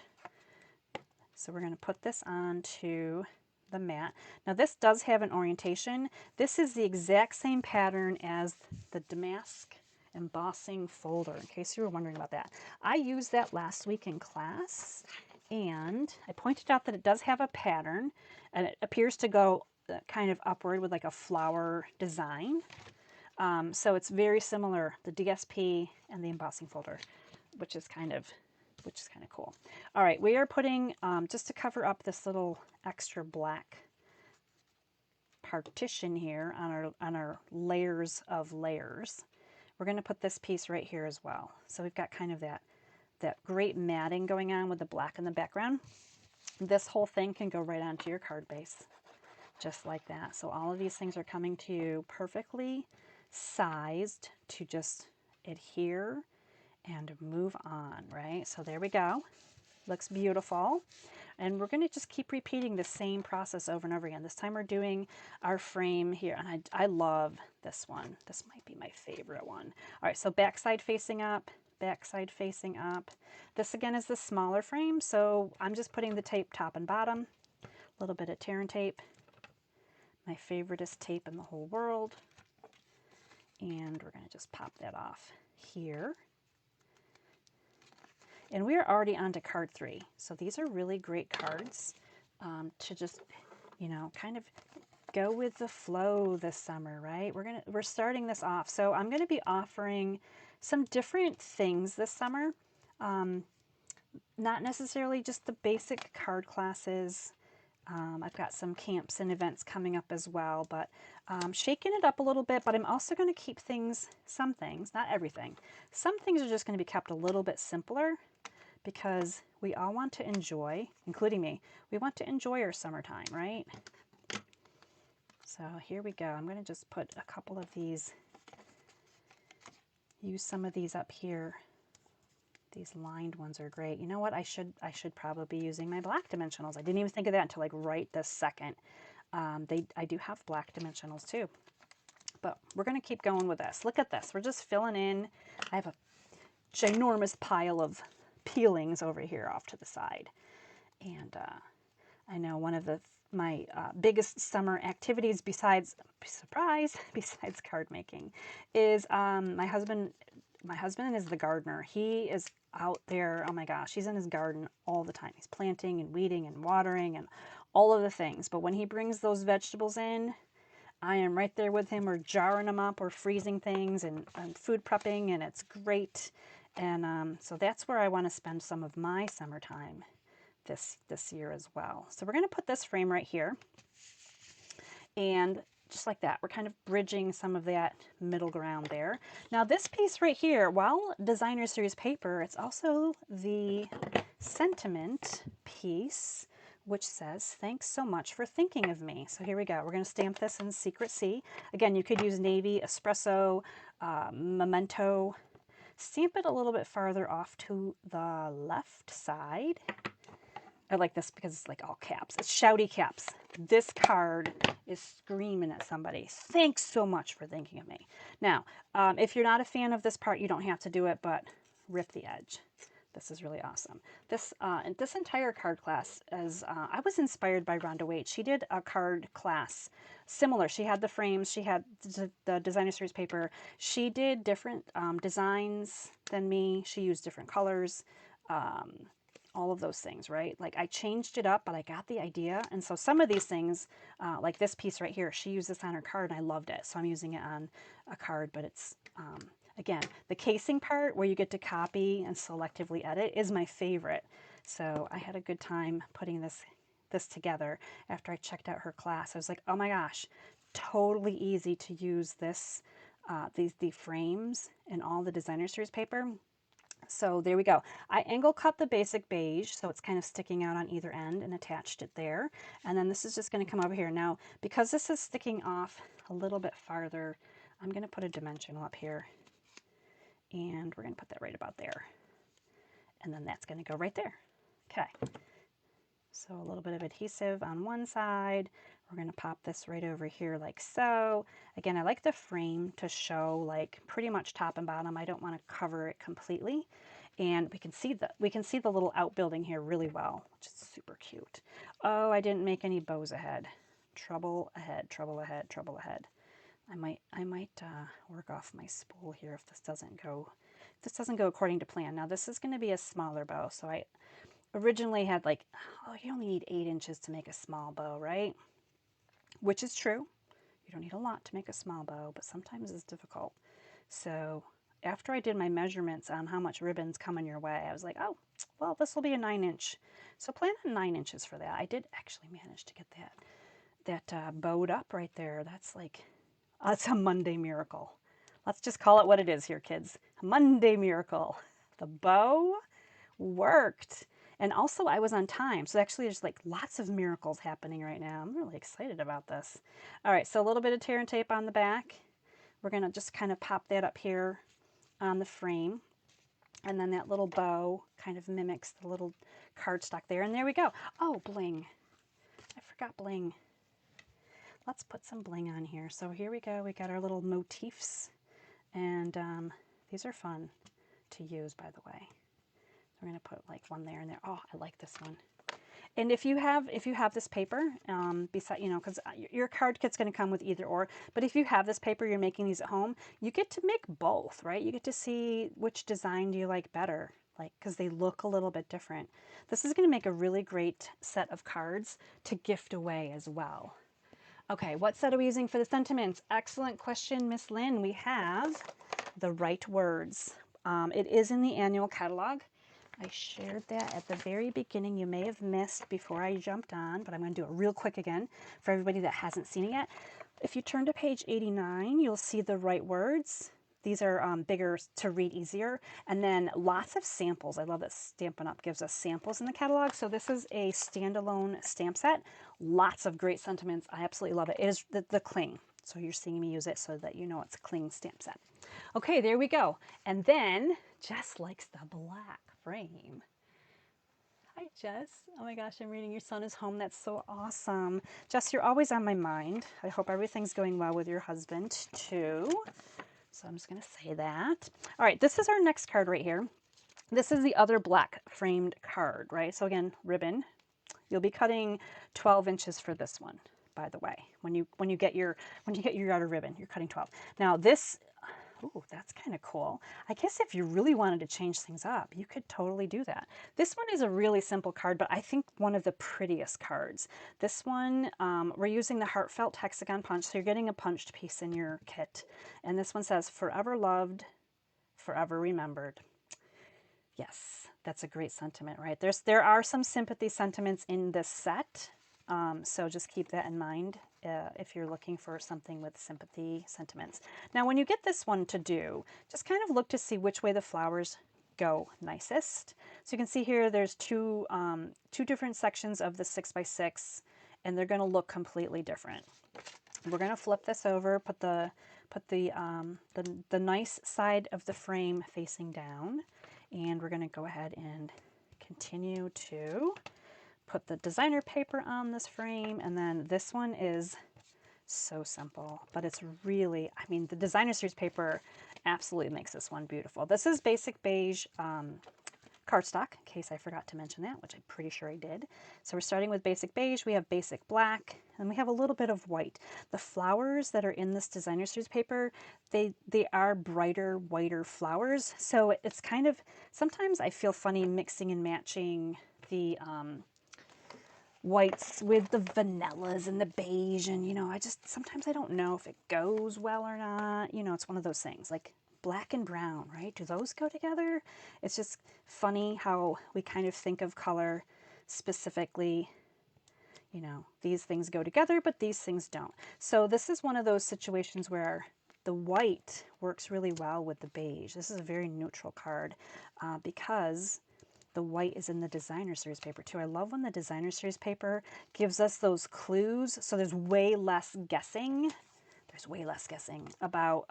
So we're going to put this onto the mat. Now this does have an orientation. This is the exact same pattern as the damask embossing folder, in case you were wondering about that. I used that last week in class, and I pointed out that it does have a pattern, and it appears to go kind of upward with like a flower design. So it's very similar, the DSP and the embossing folder, which is kind of cool. All right, we are putting, just to cover up this little extra black partition here on our layers of layers, we're going to put this piece right here as well. So we've got kind of that great matting going on with the black in the background. This whole thing can go right onto your card base, just like that. So all of these things are coming to you perfectly sized to just adhere and move on, right? So there we go. Looks beautiful. And we're going to just keep repeating the same process over and over again. This time we're doing our frame here, and I love this one. This might be my favorite one. All right, so backside facing up, backside facing up. This again is the smaller frame, so I'm just putting the tape top and bottom, a little bit of tear and tape, my favoriteest tape in the whole world, and we're going to just pop that off here. And we are already on to card 3. So these are really great cards to just, you know, kind of go with the flow this summer, right? We're starting this off. So I'm going to be offering some different things this summer. Not necessarily just the basic card classes. I've got some camps and events coming up as well, but shaking it up a little bit. But I'm also going to keep things, some things, not everything. Some things are just going to be kept a little bit simpler, because we all want to enjoy, including me, we want to enjoy our summertime, right? So here we go. I'm going to just put a couple of these, use some of these up here. These lined ones are great. You know what? I should probably be using my black dimensionals. I didn't even think of that until like right this second. I do have black dimensionals too. But we're going to keep going with this. Look at this. We're just filling in. I have a ginormous pile of peelings over here off to the side, and I know one of my biggest summer activities, besides besides card making, is my husband is the gardener. He is out there, oh my gosh, he's in his garden all the time. He's planting and weeding and watering and all of the things. But when he brings those vegetables in, I am right there with him. We're jarring them up, we're freezing things and food prepping, and it's great. And so that's where I want to spend some of my summertime this year as well. So we're going to put this frame right here. And just like that, we're kind of bridging some of that middle ground there. Now this piece right here, while designer series paper, it's also the sentiment piece, which says, thanks so much for thinking of me. So here we go. We're going to stamp this in Secret C. Again, you could use navy, espresso, memento. Stamp it a little bit farther off to the left side. I like this because it's like all caps. It's shouty caps. This card is screaming at somebody. Thanks so much for thinking of me. Now, if you're not a fan of this part, you don't have to do it, but rip the edge. This is really awesome. This entire card class is, I was inspired by Rhonda Waite. She did a card class similar. She had the frames, she had the designer series paper. She did different designs than me. She used different colors. All of those things, right? Like I changed it up, but I got the idea. And so some of these things, like this piece right here, she used this on her card and I loved it. So I'm using it on a card, but it's, again, the casing part where you get to copy and selectively edit is my favorite. So I had a good time putting this together after I checked out her class. I was like, oh my gosh, totally easy to use this, the frames and all the designer series paper. So there we go. I angle cut the basic beige so it's kind of sticking out on either end and attached it there. And then this is just going to come over here. Now, because this is sticking off a little bit farther, I'm going to put a dimensional up here. And we're going to put that right about there. And then that's going to go right there. Okay. So a little bit of adhesive on one side. We're going to pop this right over here like so. Again, I like the frame to show like pretty much top and bottom. I don't want to cover it completely. And we can see the little outbuilding here really well, which is super cute. Oh, I didn't make any bows ahead. Trouble ahead, trouble ahead, trouble ahead. I might work off my spool here if this doesn't go according to plan. Now this is going to be a smaller bow, so I originally had like, oh, you only need 8 inches to make a small bow, right? Which is true. You don't need a lot to make a small bow, but sometimes it's difficult. So after I did my measurements on how much ribbons come in your way, I was like, oh, well, this will be a 9-inch. So plan on 9 inches for that. I did actually manage to get that bowed up right there. That's like, that's a Monday miracle. Let's just call it what it is here, kids. A Monday miracle. The bow worked. And also I was on time. So actually there's like lots of miracles happening right now. I'm really excited about this. All right, so a little bit of tear and tape on the back. We're gonna just kind of pop that up here on the frame. And then that little bow kind of mimics the little cardstock there. And there we go. Oh, bling. I forgot bling. Let's put some bling on here. So here we go. We got our little motifs. And these are fun to use, by the way. We're going to put like one there and there. Oh, I like this one. And if you have this paper, beside, you know, because your card kit's going to come with either or, but if you have this paper, you're making these at home, you get to make both, right? You get to see which design do you like better, like, because they look a little bit different. This is going to make a really great set of cards to gift away as well. Okay, what set are we using for the sentiments? Excellent question, Miss Lynn. We have the right words. It is in the annual catalog. I shared that at the very beginning. You may have missed before I jumped on, but I'm going to do it real quick again for everybody that hasn't seen it yet. If you turn to page 89, you'll see the right words. These are bigger to read easier. And then lots of samples. I love that Stampin' Up! Gives us samples in the catalog. So this is a standalone stamp set. Lots of great sentiments. I absolutely love it. It is the cling. So you're seeing me use it so that you know it's a cling stamp set. Okay, there we go. And then Jess likes the black frame. Hi, Jess. Oh my gosh, I'm reading your son is home. That's so awesome. Jess, you're always on my mind. I hope everything's going well with your husband too. So I'm just going to say that. All right, this is our next card right here. This is the other black framed card, right? So again, ribbon. You'll be cutting 12 inches for this one, by the way. When you get your yard of ribbon, you're cutting 12. Now this, ooh, that's kind of cool. I guess if you really wanted to change things up, you could totally do that. This one is a really simple card, but I think one of the prettiest cards. This one, we're using the Heartfelt Hexagon Punch, so you're getting a punched piece in your kit. And this one says, forever loved, forever remembered. Yes, that's a great sentiment, right? There are some sympathy sentiments in this set. So just keep that in mind if you're looking for something with sympathy sentiments. Now, when you get this one to do, just kind of look to see which way the flowers go nicest. So you can see here there's two different sections of the 6x6, and they're going to look completely different. We're going to flip this over, put the nice side of the frame facing down, and we're going to go ahead and continue to put the designer paper on this frame. And then this one is so simple, but it's really, I mean, the designer series paper absolutely makes this one beautiful. This is basic beige cardstock, in case I forgot to mention that, which I'm pretty sure I did. So we're starting with basic beige, we have basic black, and we have a little bit of white. The flowers that are in this designer series paper, they are brighter, whiter flowers. So it's kind of, sometimes I feel funny mixing and matching the whites with the vanillas and the beige, and sometimes I don't know if it goes well or not. It's one of those things like black and brown, right? Do those go together? It's just funny how we kind of think of color specifically. These things go together, but these things don't. So this is one of those situations where the white works really well with the beige. This is a very neutral card because the white is in the designer series paper too. I love when the designer series paper gives us those clues, so there's way less guessing. There's way less guessing about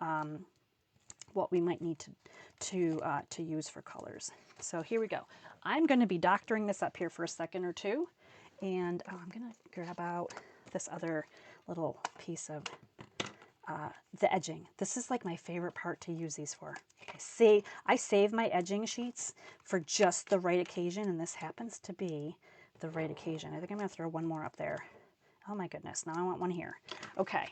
what we might need to use for colors. So here we go. I'm going to be doctoring this up here for a second or two, and I'm going to grab out this other little piece of the edging. This is like my favorite part to use these for. I save my edging sheets for just the right occasion, and this happens to be the right occasion. I think I'm going to throw one more up there. Oh my goodness, now I want one here. Okay.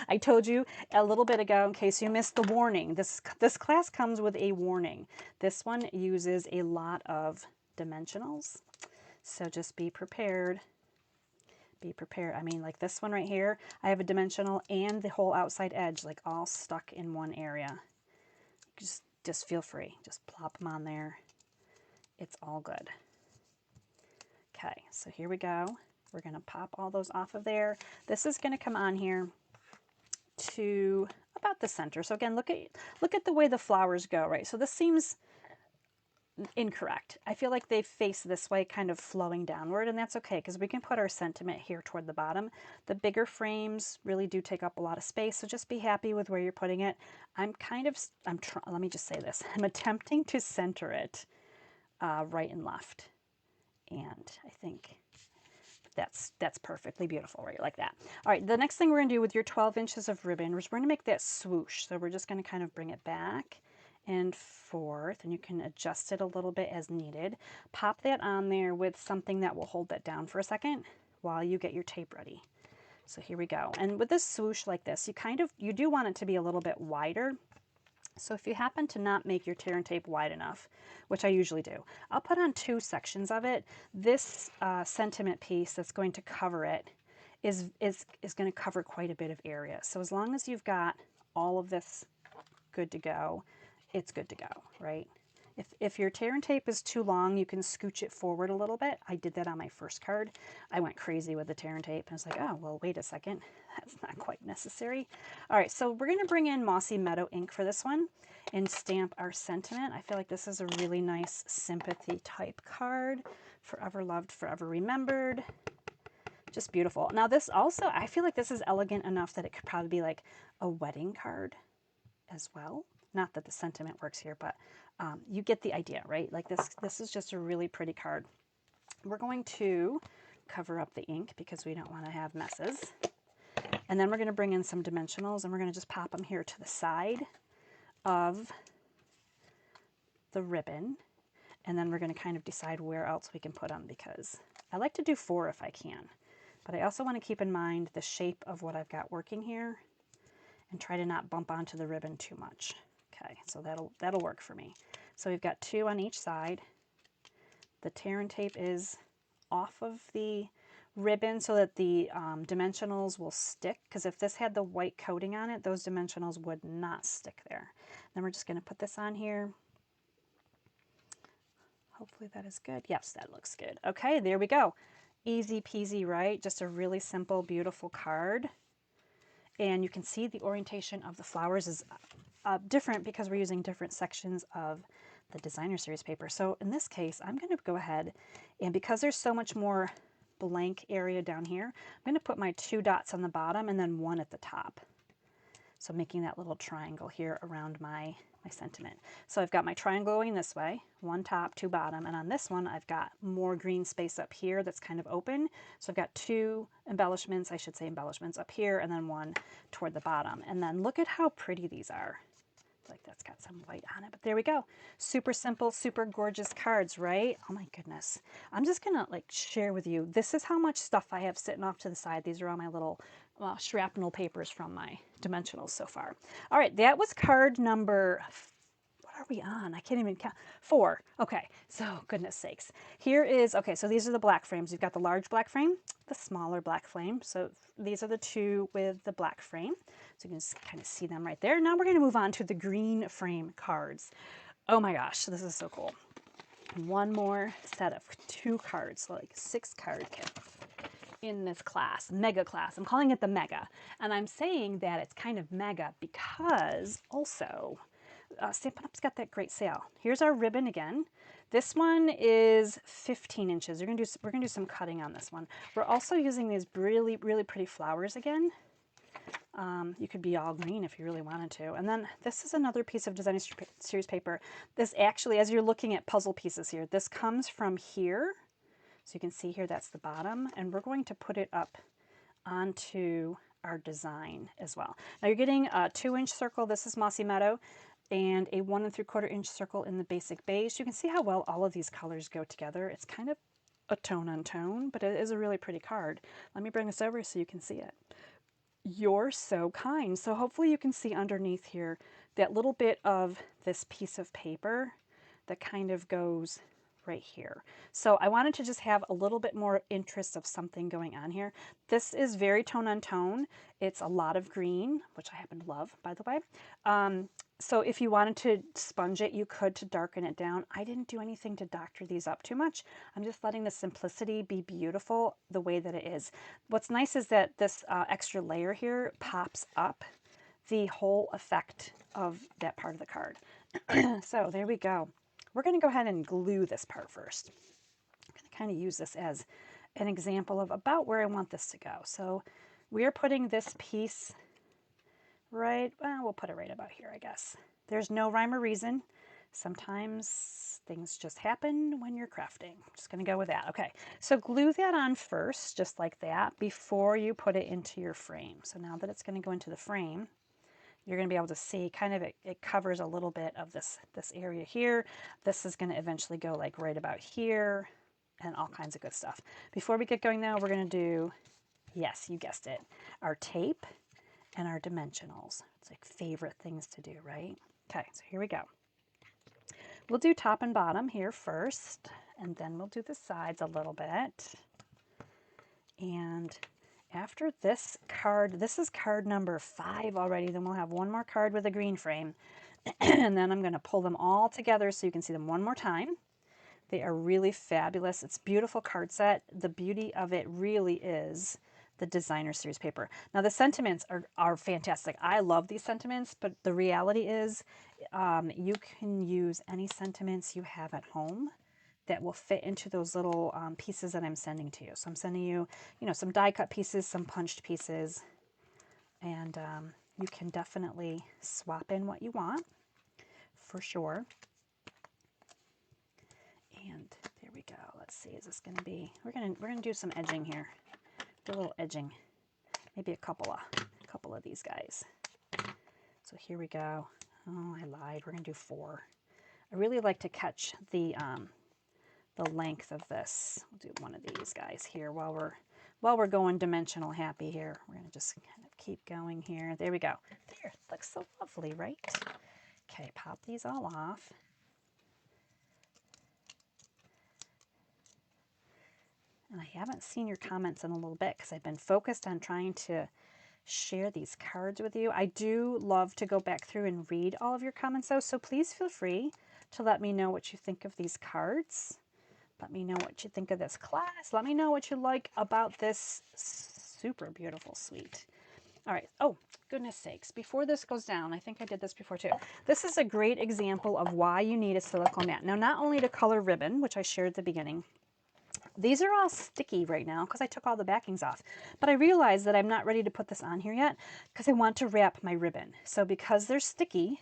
I told you a little bit ago, in case you missed the warning, this class comes with a warning. This one uses a lot of dimensionals, so just be prepared. Be prepared. I mean, like this one right here, I have a dimensional and the whole outside edge, like all stuck in one area. Just feel free. Just plop them on there. It's all good. Okay, so here we go. We're going to pop all those off of there. This is going to come on here to about the center. So again, look at the way the flowers go, right? So this seems incorrect. I feel like they face this way, kind of flowing downward, and that's okay because we can put our sentiment here toward the bottom. The bigger frames really do take up a lot of space, so just be happy with where you're putting it. Let me just say this. I'm attempting to center it right and left, and I think that's perfectly beautiful right like that. All right, the next thing we're going to do with your 12 inches of ribbon is we're going to make that swoosh. So we're just going to kind of bring it back and forth, and you can adjust it a little bit as needed. Pop that on there with something that will hold that down for a second while you get your tape ready. So here we go. And with this swoosh like this, you do want it to be a little bit wider. So if you happen to not make your tear and tape wide enough, which I usually do, I'll put on 2 sections of it. This sentiment piece that's going to cover it is going to cover quite a bit of area. So as long as you've got all of this good to go, it's good to go, right? If your tear and tape is too long, you can scooch it forward a little bit. I did that on my first card. I went crazy with the tear and tape, and I was like, oh, well, wait a second. That's not quite necessary. All right, so we're going to bring in Mossy Meadow ink for this one and stamp our sentiment. I feel like this is a really nice sympathy type card. Forever loved, forever remembered. Just beautiful. Now this also, I feel like this is elegant enough that it could probably be like a wedding card as well. Not that the sentiment works here, but you get the idea, right? Like this is just a really pretty card. We're going to cover up the ink because we don't want to have messes. And then we're going to bring in some dimensionals, and we're going to just pop them here to the side of the ribbon. And then we're going to kind of decide where else we can put them, because I like to do 4 if I can. But I also want to keep in mind the shape of what I've got working here and try to not bump onto the ribbon too much. Okay, so that'll work for me. So we've got 2 on each side. The tear and tape is off of the ribbon so that the dimensionals will stick, because if this had the white coating on it, those dimensionals would not stick there. Then we're just going to put this on here. Hopefully that is good. Yes, that looks good. Okay, there we go. Easy peasy, right? Just a really simple, beautiful card. And you can see the orientation of the flowers is different because we're using different sections of the designer series paper. So in this case, I'm going to go ahead, and because there's so much more blank area down here, I'm going to put my 2 dots on the bottom and then 1 at the top. So making that little triangle here around my sentiment. So I've got my triangle going this way, 1 top, 2 bottom, and on this one I've got more green space up here that's kind of open. So I've got 2 embellishments, I should say embellishments, up here, and then 1 toward the bottom. And then look at how pretty these are. Like that's got some white on it, but there we go. Super simple, super gorgeous cards, right? Oh my goodness. I'm just gonna like share with you, this is how much stuff I have sitting off to the side. These are all my little shrapnel papers from my dimensionals so far. All right, that was card number, what are we on? I can't even count. 4. Okay, so goodness sakes. Here is, okay, so these are the black frames. You've got the large black frame, the smaller black frame. So these are the 2 with the black frame. So you can just kind of see them right there. Now we're going to move on to the green frame cards. Oh my gosh, this is so cool. One more set of 2 cards, so like 6 card kits in this class, mega class. I'm calling it the mega. And I'm saying that it's kind of mega because also Stampin' Up's got that great sale. Here's our ribbon again. This one is 15 inches. We're gonna do some cutting on this one. We're also using these really, really pretty flowers again. You could be all green if you really wanted to. And then this is another piece of designer series paper. This actually, as you're looking at puzzle pieces here, this comes from here. So you can see here, that's the bottom. And we're going to put it up onto our design as well. Now you're getting a 2-inch circle. This is Mossy Meadow, and a 1 3/4-inch circle in the basic beige. You can see how well all of these colors go together. It's kind of a tone on tone, but it is a really pretty card. Let me bring this over so you can see it. You're so kind. So hopefully you can see underneath here that little bit of this piece of paper that kind of goes right here. So I wanted to just have a little bit more interest of something going on here. This is very tone on tone. It's a lot of green, which I happen to love, by the way. So if you wanted to sponge it, you could to darken it down. I didn't do anything to doctor these up too much. I'm just letting the simplicity be beautiful the way that it is. What's nice is that this extra layer here pops up the whole effect of that part of the card. So there we go. We're going to go ahead and glue this part first. I'm going to kind of use this as an example of about where I want this to go. So we're putting this piece right, well, we'll put it right about here, I guess. There's no rhyme or reason. Sometimes things just happen when you're crafting. I'm just going to go with that. Okay, so glue that on first, just like that, before you put it into your frame. So now that it's going to go into the frame, you're going to be able to see kind of it covers a little bit of this area here. This is going to eventually go like right about here and all kinds of good stuff. Before we get going though, we're going to do, yes, you guessed it, our tape and our dimensionals. It's like favorite things to do, right? Okay, so here we go. We'll do top and bottom here first, and then we'll do the sides a little bit. And after this card, this is card number 5 already, then we'll have one more card with a green frame. And then I'm going to pull them all together so you can see them one more time. They are really fabulous. It's a beautiful card set. The beauty of it really is the designer series paper. Now the sentiments are fantastic. I love these sentiments, but the reality is you can use any sentiments you have at home that will fit into those little pieces that I'm sending to you. So I'm sending you, some die cut pieces, some punched pieces, and you can definitely swap in what you want for sure. And there we go. Let's see, is this going to be, we're going to do some edging here. Do a little edging. Maybe a couple of these guys. So here we go. Oh, I lied. We're going to do 4. I really like to catch the length of this. We'll do one of these guys here while we're going dimensional happy here. We're going to just kind of keep going here. There we go. There, looks so lovely, right? Okay, pop these all off. And I haven't seen your comments in a little bit because I've been focused on trying to share these cards with you. I do love to go back through and read all of your comments though, so please feel free to let me know what you think of these cards. Let me know what you think of this class. Let me know what you like about this super beautiful suite. All right. Oh, goodness sakes. Before this goes down, I think I did this before too. This is a great example of why you need a silicone mat. Now, not only to color ribbon, which I shared at the beginning, these are all sticky right now because I took all the backings off. But I realized that I'm not ready to put this on here yet because I want to wrap my ribbon. So because they're sticky,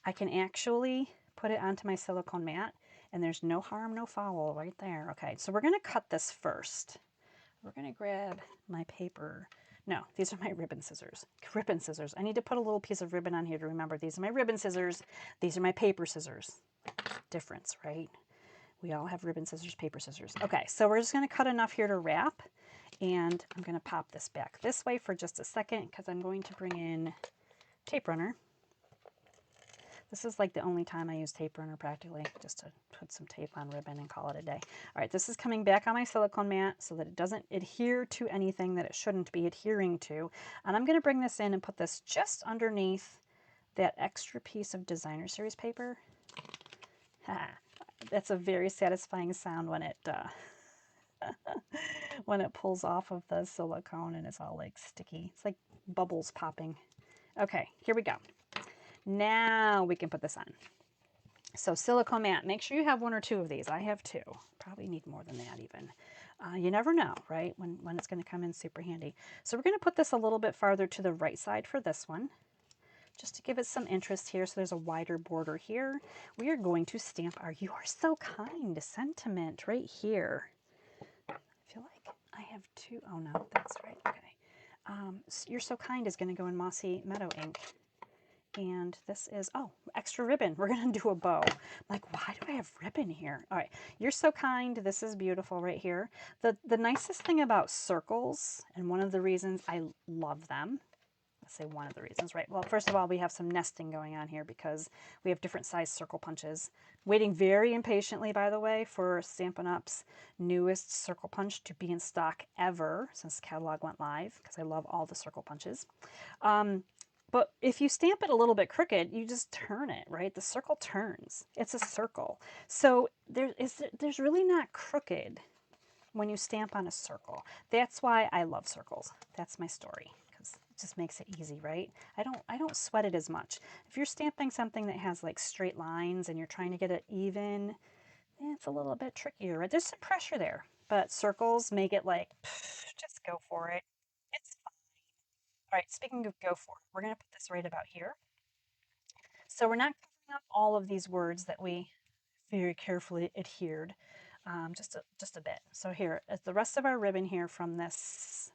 I can actually put it onto my silicone mat and there's no harm, no foul right there. Okay, so we're going to cut this first. We're going to grab my paper. No, these are my ribbon scissors. Ribbon scissors. I need to put a little piece of ribbon on here to remember these are my ribbon scissors. These are my paper scissors. Difference, right? We all have ribbon scissors, paper scissors. Okay, so we're just going to cut enough here to wrap, and I'm going to pop this back this way for just a second because I'm going to bring in tape runner. This is like the only time I use tape runner practically, just to put some tape on ribbon and call it a day. All right, this is coming back on my silicone mat so that it doesn't adhere to anything that it shouldn't be adhering to. And I'm going to bring this in and put this just underneath that extra piece of designer series paper. That's a very satisfying sound when it when it pulls off of the silicone and it's all like sticky. It's like bubbles popping. Okay, here we go. Now we can put this on. So silicone mat, make sure you have one or two of these. I have two. Probably need more than that even. You never know, right, when it's going to come in super handy. So we're going to put this a little bit farther to the right side for this one, just to give it some interest here. So there's a wider border here. We are going to stamp our "You Are So Kind" sentiment right here. I feel like I have two. Oh no, that's right. Okay. "You're So Kind" is going to go in Mossy Meadow ink. And this is, oh, extra ribbon. We're going to do a bow. I'm like, why do I have ribbon here? All right. "You're So Kind." This is beautiful right here. The nicest thing about circles, and one of the reasons I love them, let's say one of the reasons, right? Well, first of all, we have some nesting going on here because we have different size circle punches. Waiting very impatiently, by the way, for Stampin' Up's newest circle punch to be in stock ever since the catalog went live, because I love all the circle punches. But if you stamp it a little bit crooked, you just turn it, right? The circle turns. It's a circle. So there's really not crooked when you stamp on a circle. That's why I love circles. That's my story, because it just makes it easy, right? I don't sweat it as much. If you're stamping something that has like straight lines and you're trying to get it even, it's a little bit trickier, right? There's some pressure there, but circles make it like, just go for it. It's fun. All right, speaking of go for it, we're going to put this right about here. So we're not covering up all of these words that we very carefully adhered, just a bit. So here, as the rest of our ribbon here from this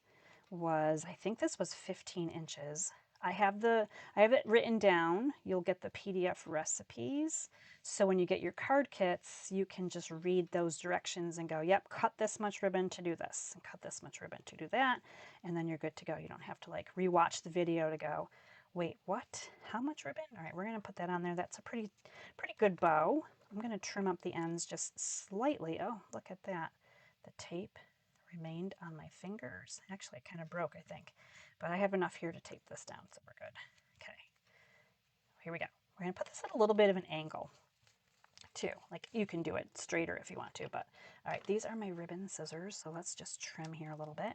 was, I think this was 15 inches. I have it written down. You'll get the PDF recipes. So when you get your card kits, you can just read those directions and go, yep, cut this much ribbon to do this, and cut this much ribbon to do that, and then you're good to go. You don't have to like rewatch the video to go, wait, what? How much ribbon? All right, we're going to put that on there. That's a pretty good bow. I'm going to trim up the ends just slightly. Oh, look at that. The tape remained on my fingers. Actually, it kind of broke, I think. But I have enough here to tape this down, so we're good. Okay, here we go. We're going to put this at a little bit of an angle, too. Like, you can do it straighter if you want to, but all right, these are my ribbon scissors, so let's just trim here a little bit.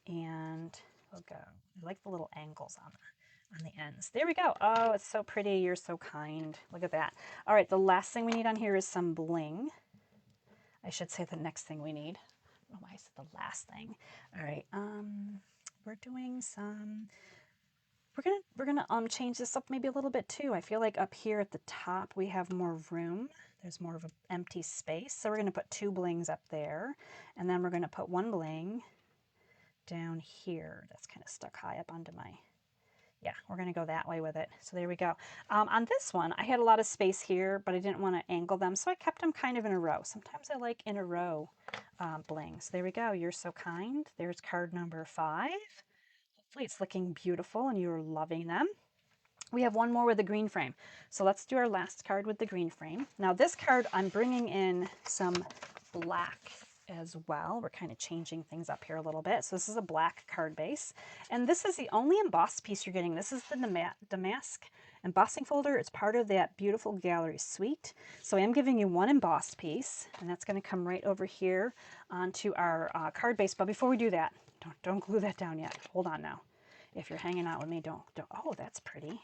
And we'll go. I like the little angles on the ends. There we go. Oh, it's so pretty. You're so kind. Look at that. All right, the last thing we need on here is some bling. I should say the next thing we need. I don't know why I said the last thing. All right, we're doing some, we're gonna change this up maybe a little bit too. I feel like up here at the top we have more room. There's more of an empty space. So we're gonna put two blings up there, and then we're gonna put one bling down here. That's kind of stuck high up onto my, yeah, we're gonna go that way with it. So there we go. On this one, I had a lot of space here, but I didn't want to angle them, so I kept them kind of in a row. Sometimes I like in a row blings. There we go. You're So Kind. There's card number 5. Hopefully it's looking beautiful and you're loving them. We have one more with the green frame. So let's do our last card with the green frame. Now this card, I'm bringing in some black as well. We're kind of changing things up here a little bit. So this is a black card base, and this is the only embossed piece you're getting. This is the Damask embossing folder. It's part of that beautiful gallery suite. So I am giving you one embossed piece, and that's going to come right over here onto our card base. But before we do that, don't glue that down yet. Hold on now. If you're hanging out with me, don't. Oh, that's pretty.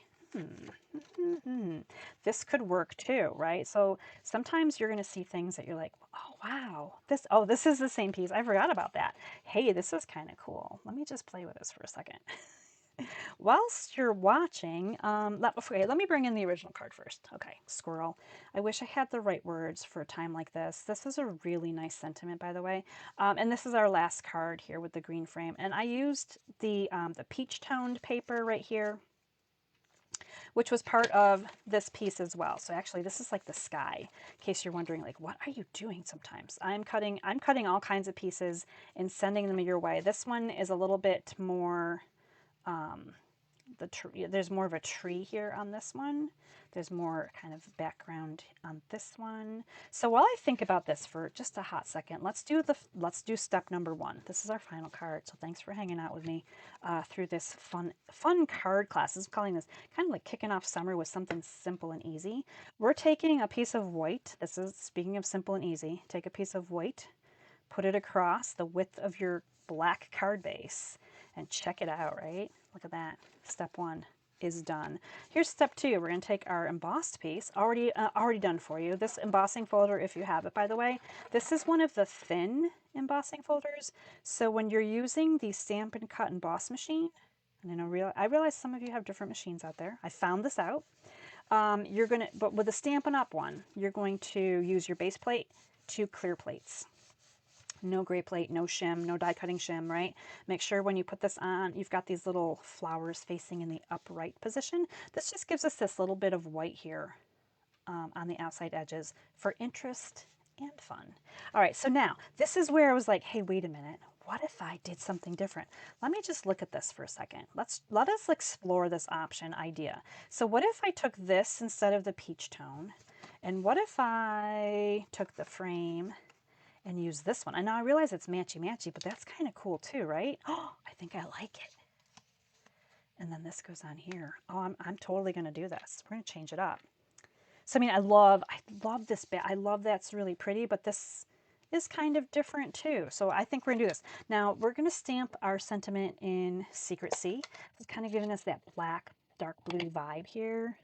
This could work too, right? So sometimes you're going to see things that you're like, oh, wow, this is the same piece. I forgot about that. Hey, this is kind of cool. Let me just play with this for a second. Whilst you're watching, let me bring in the original card first. Okay, squirrel. I wish I had the right words for a time like this. This is a really nice sentiment, by the way. And this is our last card here with the green frame. And I used the peach toned paper right here, which was part of this piece as well. So actually this is like the sky, in case you're wondering, like, what are you doing sometimes? I'm cutting all kinds of pieces and sending them your way. This one is a little bit more, there's more of a tree here on this one. There's more kind of background on this one. So while I think about this for just a hot second, let's do step number one. This is our final card. So thanks for hanging out with me through this fun card class. I'm calling this kind of like kicking off summer with something simple and easy. We're taking a piece of white. This is, speaking of simple and easy, take a piece of white, put it across the width of your black card base, and check it out, right? Look at that. Step one is done. Here's step two. We're going to take our embossed piece, already done for you. This embossing folder, if you have it, by the way, this is one of the thin embossing folders. So when you're using the Stampin' Cut Emboss machine, and I realize some of you have different machines out there. I found this out. But with the Stampin' Up one, you're going to use your base plate, 2 clear plates. No gray plate, no shim, no die cutting shim, right? Make sure when you put this on, you've got these little flowers facing in the upright position. This just gives us this little bit of white here on the outside edges for interest and fun. All right, so now this is where I was like, hey, wait a minute. What if I did something different? Let me just look at this for a second. Let us explore this option idea. So what if I took this instead of the peach tone? And what if I took the frame and use this one? And now I realize it's matchy-matchy, but that's kind of cool too, right? Oh, I think I like it. And then this goes on here. Oh, I'm totally going to do this. We're going to change it up. So, I mean, I love this bit. I love that's really pretty, but this is kind of different too. So I think we're going to do this. Now, we're going to stamp our sentiment in Secret C. It's kind of giving us that black, dark blue vibe here.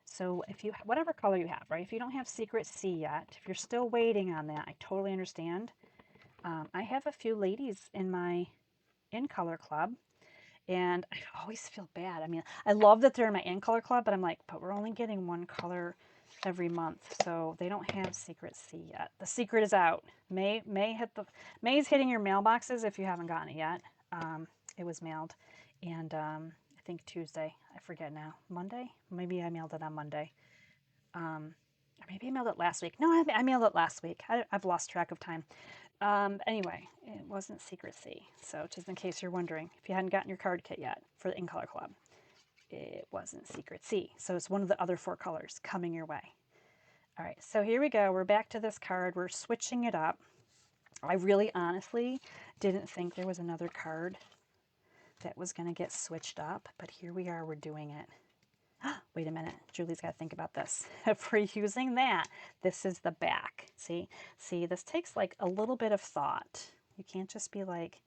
So if you, whatever color you have, right? If you don't have Secret C yet, if you're still waiting on that, I totally understand. I have a few ladies in my in color club, and I always feel bad. I mean, I love that they're in my in color club, but I'm like, but we're only getting one color every month, so they don't have Secret C yet. The secret is out. May's hitting your mailboxes if you haven't gotten it yet. It was mailed, and I think Tuesday. I forget now. Monday? Maybe I mailed it on Monday. Or maybe I mailed it last week. No, I mailed it last week. I've lost track of time. Anyway, it wasn't Secret C. So just in case you're wondering, if you hadn't gotten your card kit yet for the In Color Club, it wasn't Secret C. So it's one of the other 4 colors coming your way. All right, so here we go. We're back to this card. We're switching it up. I really honestly didn't think there was another card that was going to get switched up, but here we are, we're doing it. Wait a minute, Julie's got to think about this. If we're using that, this is the back. See, this takes like a little bit of thought. You can't just be like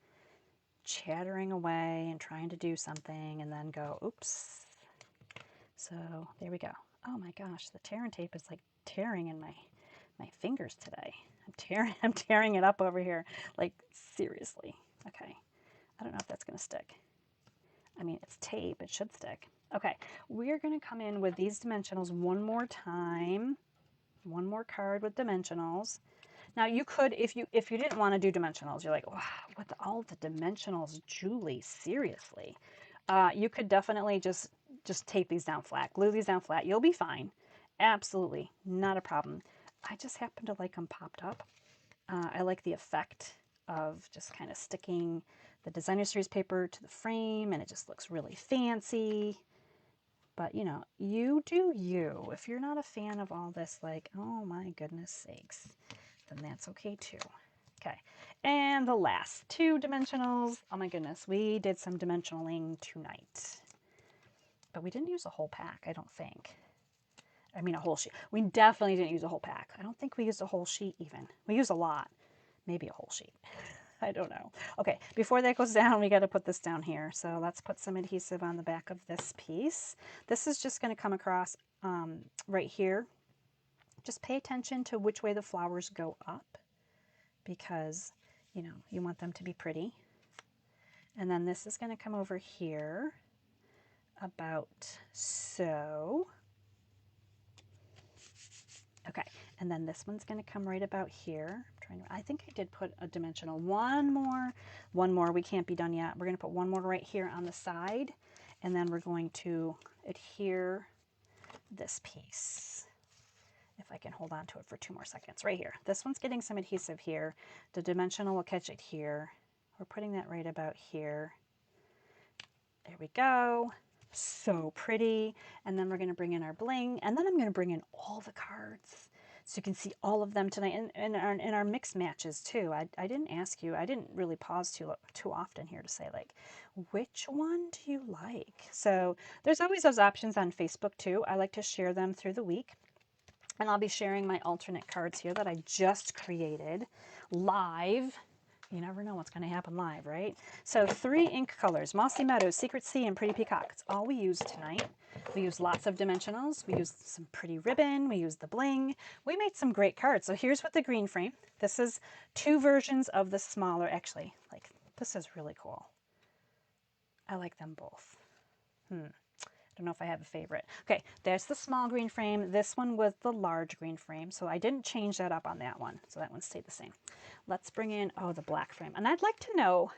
chattering away and trying to do something and then go, oops. So there we go. Oh my gosh, the tear and tape is like tearing in my fingers today. I'm tearing it up over here. Like seriously. Okay. I don't know if that's going to stick. I mean, it's tape, it should stick. Okay, we're going to come in with these dimensionals one more time. One more card with dimensionals. Now you could, if you didn't want to do dimensionals, you're like, wow, with all the dimensionals, Julie, seriously. You could definitely just tape these down flat, glue these down flat. You'll be fine. Absolutely, not a problem. I just happen to like them popped up. I like the effect of just kind of sticking the designer series paper to the frame, and it just looks really fancy. But you know, you do you. If you're not a fan of all this, like, oh my goodness sakes, then that's okay too. Okay. And the last two dimensionals. Oh my goodness, we did some dimensionaling tonight. But we didn't use a whole pack, I don't think. I mean, a whole sheet. We definitely didn't use a whole pack. I don't think we used a whole sheet even. We used a lot. Maybe a whole sheet. I don't know. Okay, before that goes down, we got to put this down here. So let's put some adhesive on the back of this piece. This is just going to come across right here. Just pay attention to which way the flowers go up because, you know, you want them to be pretty. And then this is going to come over here about so. Okay, and then this one's going to come right about here. I think I did put a dimensional. One more. We can't be done yet. We're going to put one more right here on the side, and then we're going to adhere this piece. If I can hold on to it for 2 more seconds, right here. This one's getting some adhesive here. The dimensional will catch it here. We're putting that right about here. There we go. So pretty. And then we're going to bring in our bling, and then I'm going to bring in all the cards so you can see all of them tonight, and our mix matches too. I didn't ask you, I didn't really pause too often here to say like, which one do you like? So there's always those options on Facebook too. I like to share them through the week. And I'll be sharing my alternate cards here that I just created live. You never know what's going to happen live, right? So 3 ink colors, Mossy Meadows, Secret Sea, and Pretty Peacock. It's all we use tonight. We use lots of dimensionals. We used some pretty ribbon. We used the bling. We made some great cards. So here's with the green frame. This is 2 versions of the smaller, actually, like this is really cool. I like them both. Don't know if I have a favorite. Okay, there's the small green frame. This one was the large green frame. So I didn't change that up on that one. So that one stayed the same. Let's bring in, oh, the black frame. And I'd like to know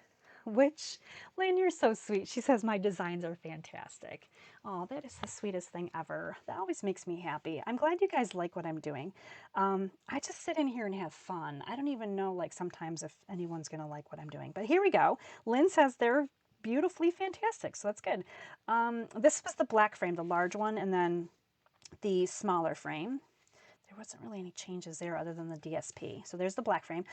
which, Lynn, you're so sweet. She says my designs are fantastic. Oh, that is the sweetest thing ever. That always makes me happy. I'm glad you guys like what I'm doing. I just sit in here and have fun. I don't even know like sometimes if anyone's going to like what I'm doing. But here we go. Lynn says they're beautifully fantastic, so that's good. This was the black frame, the large one, and then the smaller frame. There wasn't really any changes there other than the DSP. So there's the black frame.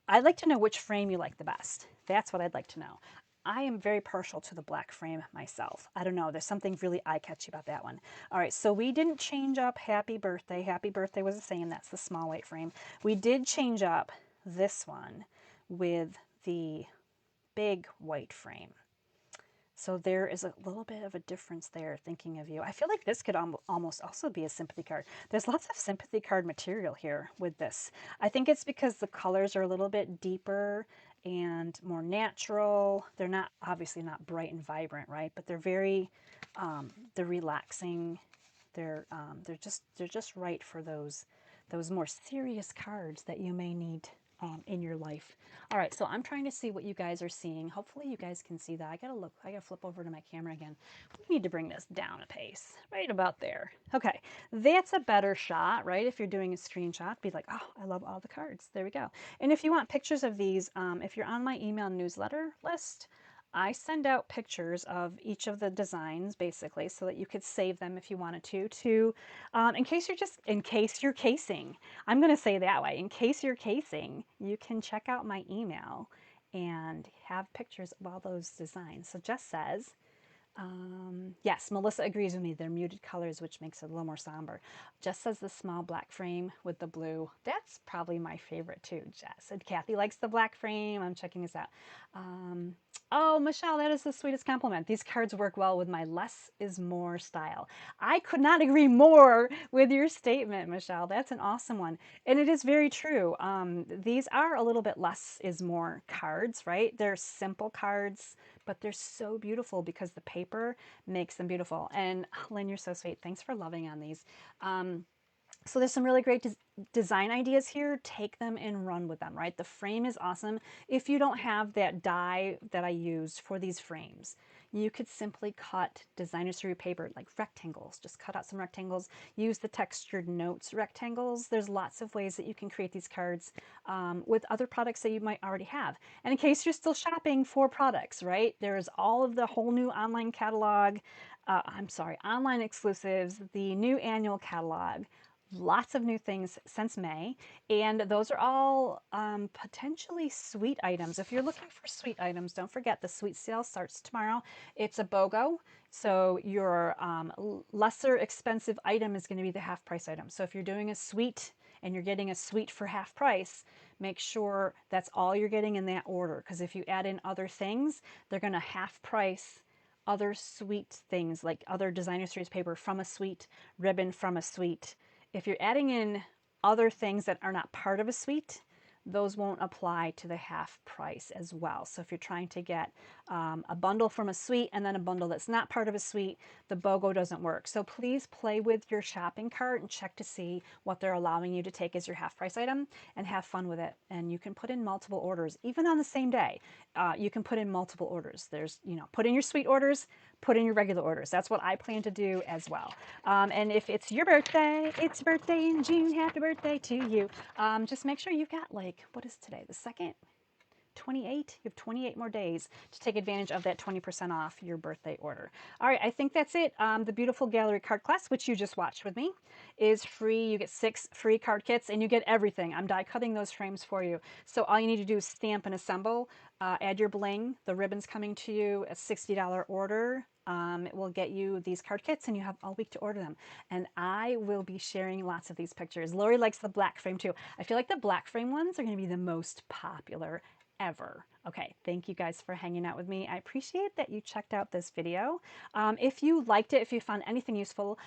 I'd like to know which frame you like the best. That's what I'd like to know. I am very partial to the black frame myself. I don't know, there's something really eye-catchy about that one. All right, so we didn't change up Happy Birthday. Happy Birthday was the same. That's the small white frame. We did change up this one with the big white frame. So there is a little bit of a difference there, thinking of you. I feel like this could almost also be a sympathy card. There's lots of sympathy card material here with this. I think it's because the colors are a little bit deeper and more natural. They're not, obviously not bright and vibrant, right? But they're very, they're relaxing. They're just right for those more serious cards that you may need in your life. All right, so I'm trying to see what you guys are seeing. Hopefully you guys can see that. I gotta flip over to my camera again. We need to bring this down a pace, right about there. Okay, that's a better shot, right? If you're doing a screenshot, be like, oh, I love all the cards. There we go. And if you want pictures of these, if you're on my email newsletter list, I send out pictures of each of the designs basically so that you could save them if you wanted to in case you're casing. I'm going to say that way. In case you're casing, you can check out my email and have pictures of all those designs. So Jess says, yes, Melissa agrees with me. They're muted colors, which makes it a little more somber. Jess says the small black frame with the blue. That's probably my favorite too, Jess. And Kathy likes the black frame. I'm checking this out. Oh, Michelle, that is the sweetest compliment. These cards work well with my less is more style. I could not agree more with your statement, Michelle. That's an awesome one. And it is very true. These are a little bit less is more cards, right? They're simple cards, but they're so beautiful because the paper makes them beautiful. And Lynn, you're so sweet. Thanks for loving on these. So there's some really great design ideas here. Take them and run with them, right? The frame is awesome. If you don't have that die that I used for these frames, you could simply cut designer's through paper, like rectangles. Just cut out some rectangles. Use the textured notes rectangles. There's lots of ways that you can create these cards with other products that you might already have. And in case you're still shopping for products, right? There's all of the whole new online catalog. Online exclusives, the new annual catalog. lots of new things since May, and those are all potentially sweet items. If you're looking for sweet items, don't forget the sweet sale starts tomorrow. It's a BOGO, so your lesser expensive item is going to be the half price item. So if you're doing a sweet and you're getting a sweet for half price, make sure that's all you're getting in that order, because if you add in other things, they're going to half price other sweet things like other designer series paper from a suite, ribbon from a suite. If you're adding in other things that are not part of a suite, those won't apply to the half price as well. So if you're trying to get a bundle from a suite and then a bundle that's not part of a suite, the BOGO doesn't work. So please play with your shopping cart and check to see what they're allowing you to take as your half price item and have fun with it. And you can put in multiple orders, even on the same day. You can put in multiple orders. There's, put in your suite orders, put in your regular orders. That's what I plan to do as well. And if it's your birthday, it's your birthday in June, happy birthday to you. Just make sure you've got what is today? The 2nd? 28. You have 28 more days to take advantage of that 20% off your birthday order. All right, I think that's it. The beautiful gallery card class, which you just watched with me, is free. You get 6 free card kits and you get everything. I'm die cutting those frames for you. So all you need to do is stamp and assemble, add your bling. The ribbon's coming to you, a $60 order. It will get you these card kits and you have all week to order them. And I will be sharing lots of these pictures. Lori likes the black frame too. I feel like the black frame ones are going to be the most popular ever. Okay, thank you guys for hanging out with me. I appreciate that you checked out this video. If you liked it, if you found anything useful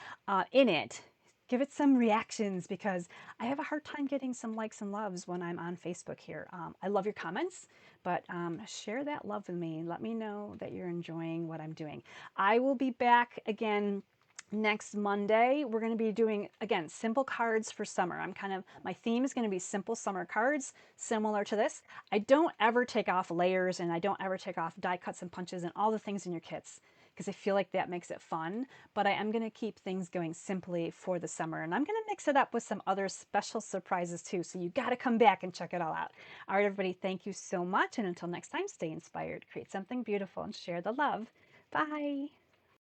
in it, give it some reactions, because I have a hard time getting some likes and loves when I'm on Facebook here. I love your comments, but share that love with me. Let me know that you're enjoying what I'm doing. I will be back again next Monday. We're going to be doing, again, simple cards for summer. My theme is going to be simple summer cards, similar to this. I don't ever take off layers, and I don't ever take off die cuts and punches and all the things in your kits, because I feel like that makes it fun. But I am going to keep things going simply for the summer, and I'm going to mix it up with some other special surprises too. So you got to come back and check it all out. All right, everybody, thank you so much. And until next time, stay inspired, create something beautiful, and share the love. Bye.